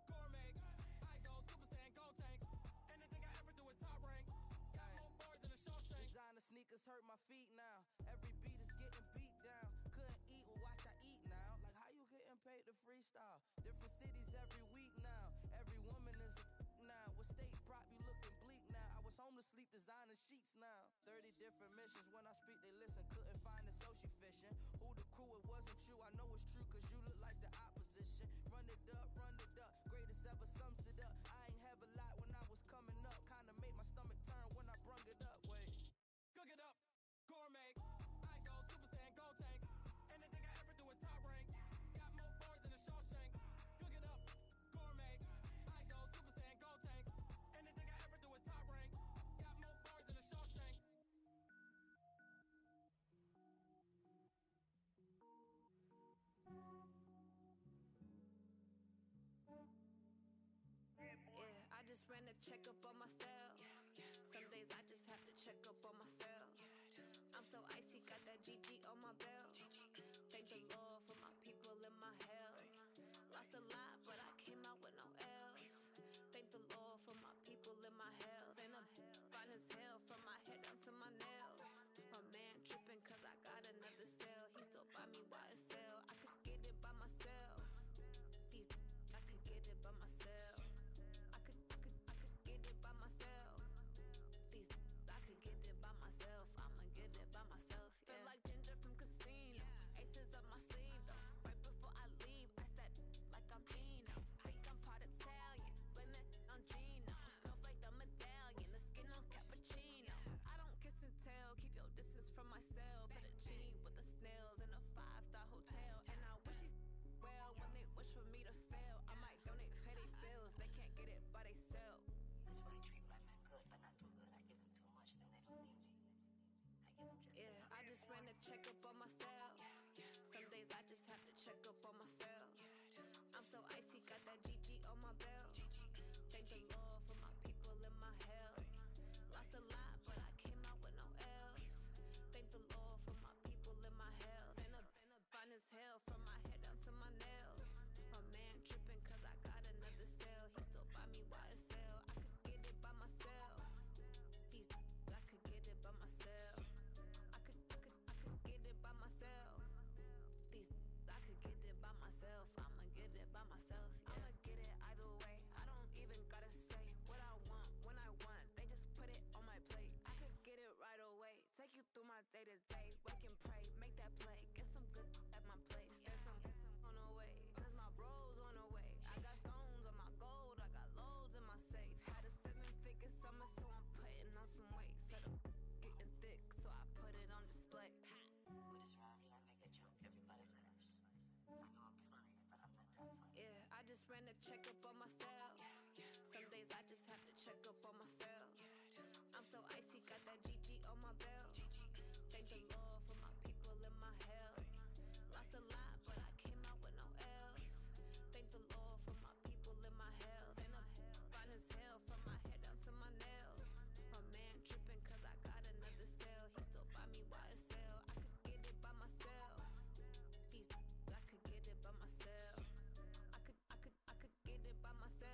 gourmet. I go Super Saiyan, Gold Tank. Anything I ever do is top rank. Got more boys than a Shawshank. Designer sneakers hurt my feet now. Every beat is getting beat down. Couldn't eat, well watch I eat now. Like how you getting paid to freestyle? Different cities every week now. Every woman is a now. What state prop you looking bleak now? I was home to sleep designer sheets now. 30 different missions. When I speak they listen. Couldn't find it so she fishing. Who the crew, it wasn't you. I know it's true cause you look like the opposition. Run it up. Greatest ever sums it up. I ain't have a lot when I was coming up. Kinda made my stomach turn when I brung it up. Wait. Cook it up, gourmet. I go Super Saiyan, Gold Tank. Anything I ever do is top rank. Got more boys than a Shawshank. Cook it up, gourmet. I go Super Saiyan, Gold Tank. Anything I ever do is top rank. Got more boys than a Shawshank. Yeah, I just ran a checkup on myself. Some days I just have to check up on myself. I'm so icy, got that GG on my belt. Thank the Lord for my people in my health. Lost a lot, but I came out with no L's. Thank the Lord for my people in my health. And I'm fine as hell from my head down to my nails. My man tripping cause I got another cell. He still buy me YSL. I could get it by myself. These I could get it by myself. I could get it by myself. These I could get it by myself. I'ma get it by myself. Yeah. Feel like Ginger from Casino. Aces up my sleeve though. Right before I leave, I said like I'm Eno. Think I'm part Italian. Blame it on Gino. Snowflake the medallion. The skin on cappuccino. I don't kiss and tell. Keep your distance from myself. Fettuccine with the snails in a 5-star hotel. And I wish he's well when they wish for me to fail. I might donate petty bills. They can't get it by they sell. That's why I treat black men good, but not too good. I give them too much, then they don't need me. I give them just enough. I just ran a checkup on myself. Some days I just have to check up on myself. I'm so icy, got that GG on my belt. Thank the Lord for my people in my health. Lost a lot, but I came out with no L's. Thank the Lord for my people in my health. And I'm fine as hell from my head down to my nails. My man tripping cause I got another cell. He still buy me YSL. I could get it by myself. These I could get it by myself. I could get it by myself. These I could get it by myself. I'ma get it by myself. Yeah. I'ma get it either way. I don't even gotta say what I want when I want. They just put it on my plate. I could get it right away. Take you through my day to day. Wake and pray, make that play. Get some good at my place. There's some on the way. Cause my bros on the way. I got stones on my gold. I got loads in my safe. Had a 7-figure summer, so I'm putting on some weight. just ran a checkup on myself. Some days I just have to check up on myself. I'm so icy, got that GG on my belt. Thank the Lord for my people in my health. Lost a lot, but I came out with no else. Thank the Lord for my people in my health. And I'm fine as hell from my head down to my nails. My man tripping cause I got another cell. He still buy me YSL. I could get it by myself. These I could get it by myself. I could get it by myself.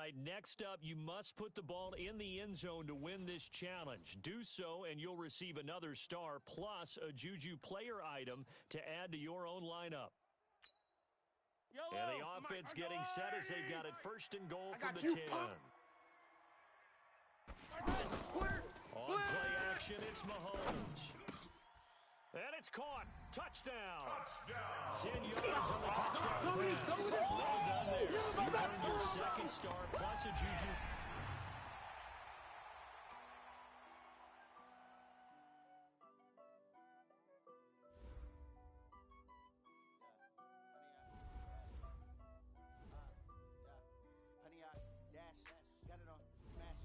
right, next up, you must put the ball in the end zone to win this challenge. Do so, and you'll receive another star plus a Juju player item to add to your own lineup. And the offense getting set as they've got it first and goal from the 10. On play action, it's Mahomes. And it's caught. Touchdown. 10 yards on the touchdown. Well done there. You earned your second star plus a Juju. Honey, I dash, got it on smash,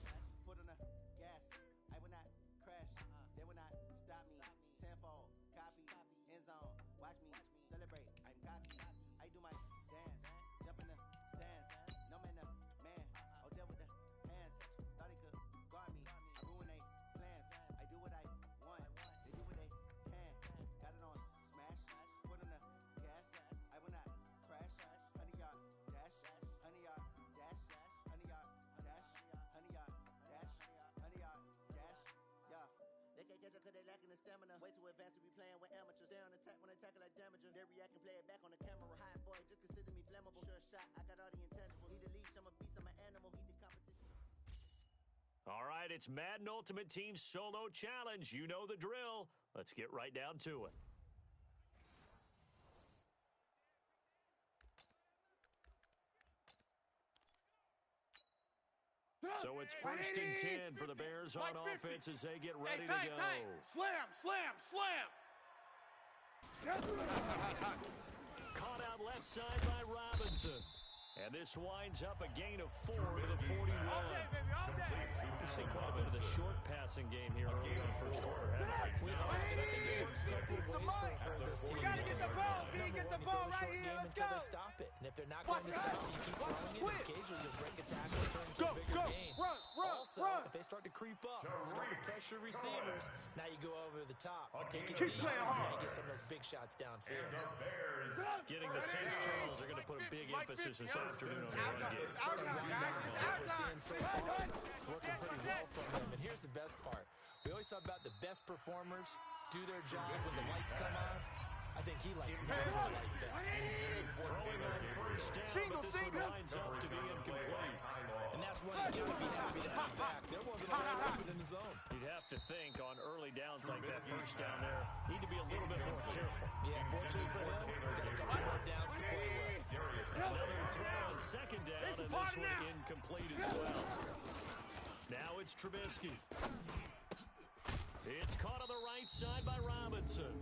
foot on the gas. I will not crash, they will not stop me. Tenfold, copy, end zone, watch me celebrate. I'm cocky, I do my dance, jump in the stands. No man, the man, oh deal with the hands. Thought he could guard me, I ruin they plans. I do what I want, they do what they can. Got it on smash, foot on the gas. I will not crash, honey, y'all dash, honey, y'all dash, honey, y'all dash, honey, y'all dash, honey, y'all dash, yeah. They can't catch up cause they lacking the stamina. Way too advanced to be playing with amateurs. They on attack when they tackle like damager. They react and play it back on the camera. Hot boy, just consider me flammable. Sure shot, I got all the intangibles. Need a leash, I'm a beast, I'm an animal. Heat the competition. All right, it's Madden Ultimate Team Solo Challenge. You know the drill. Let's get right down to it. So it's first and 10 for the Bears on offense as they get ready to go. Slam, slam, slam. Caught out left side by Robinson. And this winds up a gain of 4 to the 41. We've seen quite a bit of the short passing game here early in the first quarter. We are. I think it works a couple of ways for this team. You gotta get the ball. Can you get the ball right here? Let's go. Until they stop it. And if they're not going to stop it, you keep throwing it. And occasionally you'll break a tackle and turn into a bigger game. Also, if they start to creep up, start to pressure receivers, now you go over the top, take it deep, and now you get some of those big shots downfield. Getting the Saints Charles are going to put a big emphasis this afternoon on the run game. We're seeing so far working pretty well from them. And here's the best part. We always talk about the best performers do their job when the lights come on. I think he likes natural light best. Throwing on first down, but this one lines up to be incomplete. And that's what he's got to be happy to have back. There wasn't a lot open in the zone. You'd have to think on early downs like that first down there, need to be a little bit more careful. Yeah, fortunately for him, got a couple more downs to play with. Another throw on second down, and this one incomplete as well. Now it's Trubisky. It's caught on the right side by Robinson.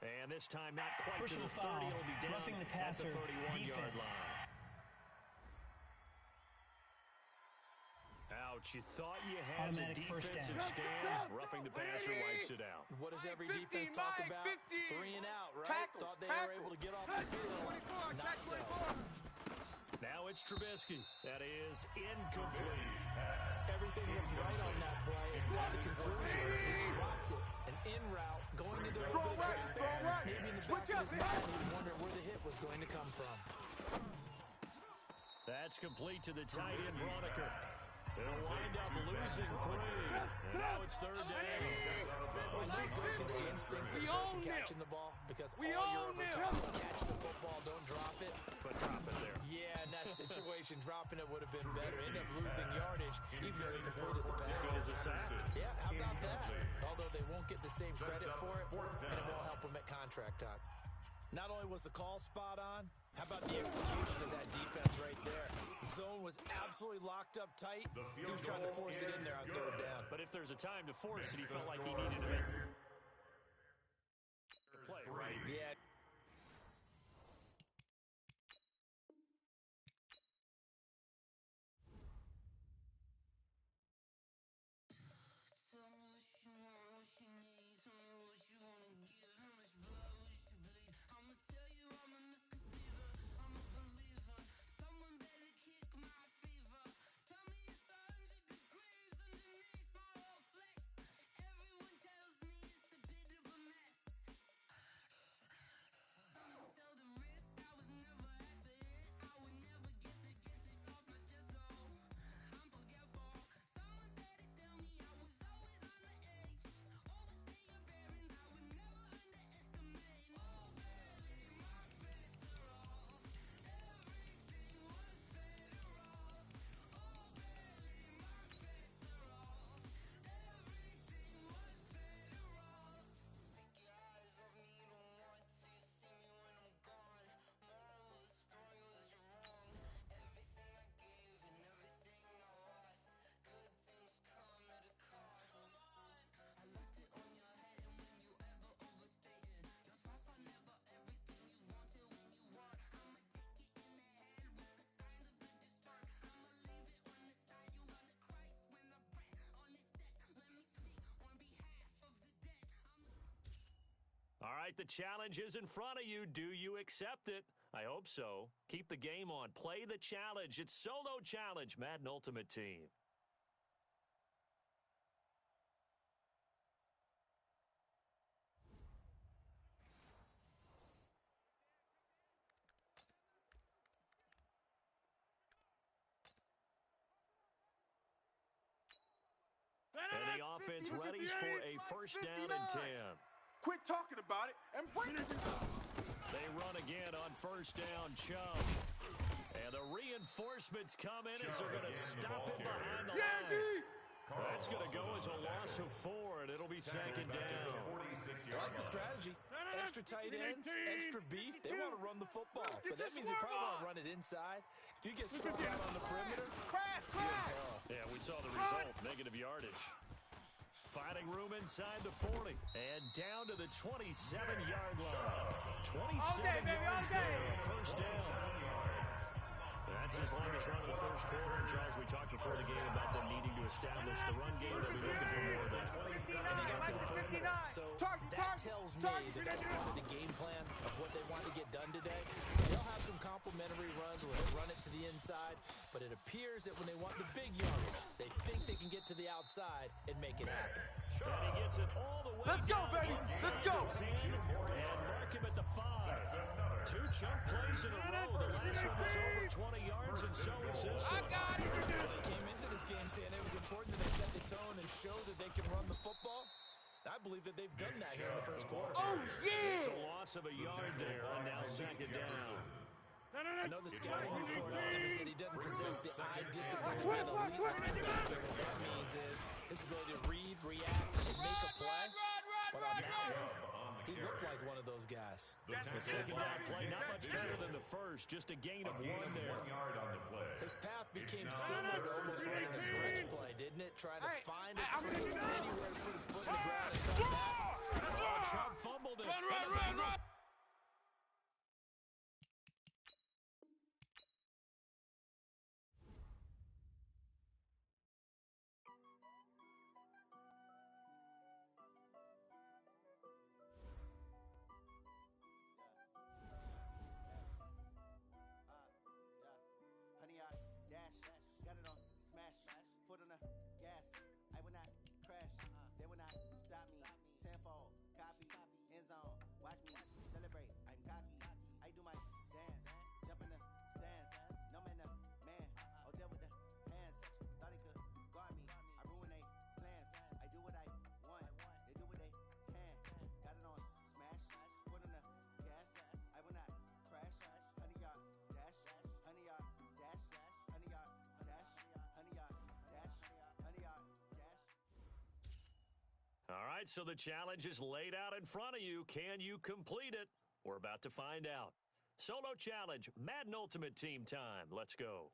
And this time not quite Personal to the 30. It'll be down roughing the at passer, the 31-yard defense. line. Ouch, you thought you had Automatic the first defensive down. stand. Roughing the passer wipes it out. What does every defense talk about? 3 and out, right? Tackles, Thought they were able to get off the field. Not so. Now it's Trubisky. That is incomplete. Everything looked right on that play except the conclusion. He dropped it. An in route going into the maybe in the back of his mind he was wondering where the hit was going to come from. That's complete to the tight end, Broniker. They'll wind up losing 3. And now it's third down. I know it goes against the instincts of the person catching the ball because all you're ever taught is catch the football, don't drop it. But drop it there. Yeah, in that situation, dropping it would have been better. End up losing yardage, even though they completed the pass. As a sack. Yeah, how about that? Although they won't get the same credit for it, and it won't help them at contract time. Not only was the call spot on, how about the execution of that defense right there? Zone was absolutely locked up tight. He was trying to force it in there on third down. But if there's a time to force it, he felt like he needed to make the play, right? Yeah. right, the challenge is in front of you. Do you accept it? I hope so. Keep the game on. Play the challenge. It's Solo Challenge, Madden Ultimate Team. And the offense readies for a first down and 10. Quit talking about it and bring it. They run again on first down, Chubb. And the reinforcements come in as they're going to stop him behind the line. That's going to go as a loss of 4, and it'll be second down. I like the strategy. Extra tight ends, extra beef. They want to run the football, but that means they probably want to run it inside. If you get struck out on the perimeter, yeah, we saw the result, negative yardage. Finding room inside the 40 and down to the 27-yard line. 27 yards there, first down. That's his longest run of the first quarter. And Charles, we talked before the game about them needing to establish the run game. They'll be looking for more of that. And they got to the perimeter. So that tells me that that's part of the game plan of what they want to get done today. So they'll have some complementary runs where they run it to the inside. But it appears that when they want the big yardage, they think they can get to the outside and make it happen. And he gets it all the way Let's go, down baby. Let's go. 10, and mark him at the 5. 2 chunk plays in a row. The last one was over 20 yards, and so is this one. I got it. Well, they came into this game saying it was important that they set the tone and show that they can run the football. I believe that they've done that here in the first quarter. Oh, yeah! It's a loss of a yard there, and now second down. I know the scouting report on him is that he doesn't possess the eye discipline of an elite quarterback. What that means is his ability to read, react, and make a play. But on that one, he looked like one of those guys. The second down play, not much better than the first, just a gain of 1 there. His path became similar to almost running a stretch play, didn't it? Trying to find it first, anywhere to put his foot in the ground and come back. Oh, Chubb fumbled it. Run. Honey, I dash, got it on smash, foot on the gas. I will not crash, they will not stop me. Tenfold, copy, end zone, watch me celebrate. I'm cocky, I do my dance, jump in the stands. No man, oh, there with the hands. Thought he could guard me, I ruin they plans. I do what I want, they do what they can. Got it on smash, foot on the gas. I will not crash, honey, y'all dash, honey, y'all. All right, so the challenge is laid out in front of you. Can you complete it? We're about to find out. Solo Challenge, Madden Ultimate Team time. Let's go.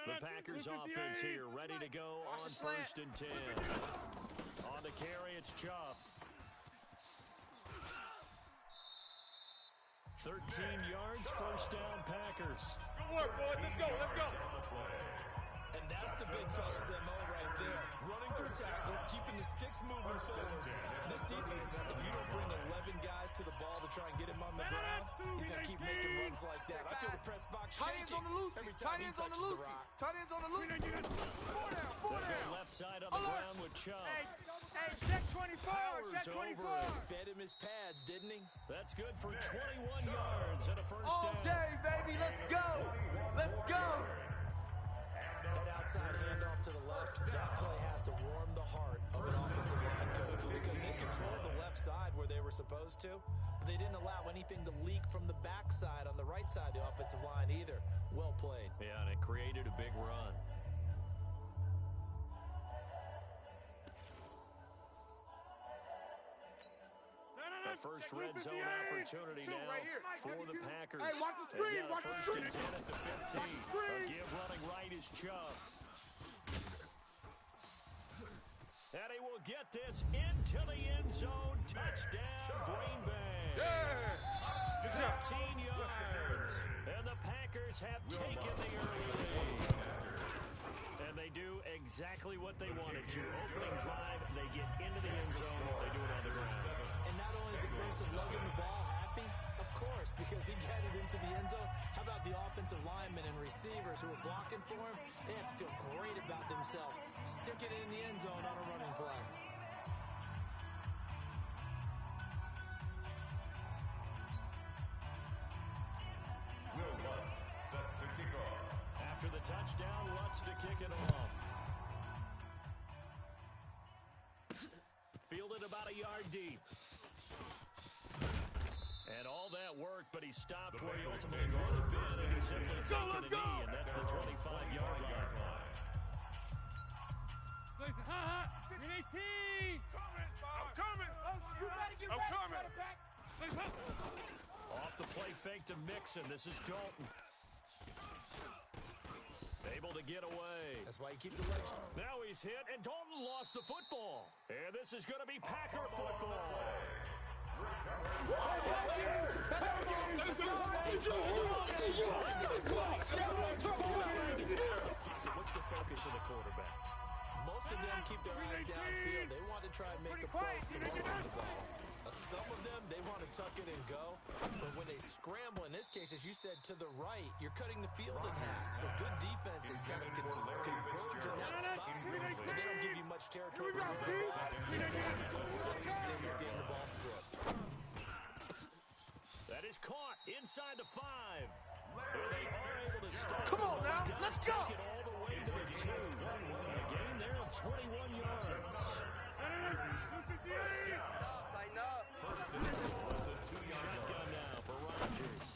The Packers offense here, ready to go on first and 10. On the carry, it's Chubb. 13 yards, first down, Packers. Good work, boys. Let's go. And that's the big fella's MO right there. Running through tackles, keeping the sticks moving forward. This defense, if you don't bring 11 guys to the ball to try and get him on the ground, he's going to keep making runs like that. I feel the press box shaking every time he touches the rock. Tight ends on the loose. 4 down. Left side on the ground with Chubb. Hey, check 24. Check 24. Fed him his pads, didn't he? That's good for 21 yards and a first down. Okay, baby, let's go. Let's go. That outside handoff to the left, that play has to warm the heart of an offensive line coach because they controlled the left side where they were supposed to, but they didn't allow anything to leak from the backside on the right side of the offensive line either. Well played. Yeah, and it created a big run. The first red zone opportunity now for the Packers. Hey, watch the screen, watch the screen. First and 10 at the 15. A give running right is Chubb. And he will get this into the end zone. Touchdown, Green Bay. Yeah. 15 yards. And the Packers have taken the early lead. And they do exactly what they wanted to. Opening drive, they get into the end zone. They do it on the ground. And not only is the person lugging the ball happy, of course, because he got it into the end zone. How about the offensive linemen and receivers who are blocking for him? They have to feel great about themselves. Stick it in the end zone on a running play. Will Lutz set to kick off. After the touchdown, Lutz to kick it off. Fielded about a yard deep. And all that work, but he stopped where he ultimately would have been, and he simply taken a knee, and that's the 25-yard line. Green 18! I'm coming! You better get ready, quarterback! Off the play fake to Mixon. This is Dalton. Able to get away. That's why you keep the legs. Now he's hit, and Dalton lost the football. And this is going to be Packer football. What's the focus of the quarterback? Most of them keep their eyes downfield. They want to try and make a play throwing the ball. Some of them, they want to tuck it and go. But when they scramble, in this case, as you said, to the right, you're cutting the field in half. So good defense is kind of converge in that spot. And they don't give you much territory to throw the ball. And ends up getting the ball stripped. That is caught inside the 5. And they are able to stop. Come on now, let's go. Take it all the way to the 2. A gain there of 21 yards. Shotgun now for Rodgers.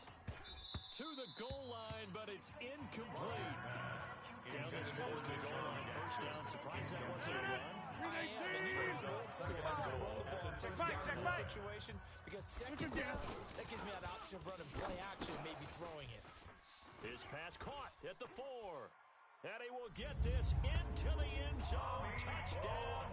To the goal line, but it's incomplete. Down this close to the goal line. First down. Surprised that wasn't a run. I am, and you know what's good. I'm going to run the ball first down in this situation because second down, that gives me an option of running play action, maybe throwing it. His pass caught at the 4. And he will get this into the end zone. Touchdown,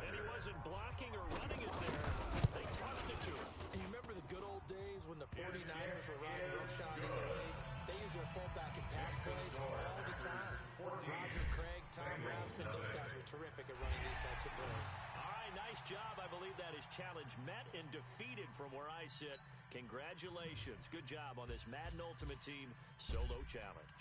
and he wasn't blocking or running it there. They tossed it to him. And you remember the good old days when the 49ers were running roughshod in the league? They use their fullback in pass plays all the time. Roger Craig, Tom Rathman, those guys were terrific at running these types of plays. All right, nice job. I believe that is challenge met and defeated from where I sit. Congratulations. Good job on this Madden Ultimate Team solo challenge.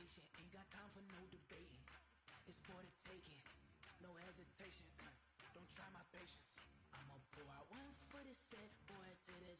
Ain't got time for no debating. It's for the taking. No hesitation. Don't try my patience. I'ma pour out one for the set, boy, to the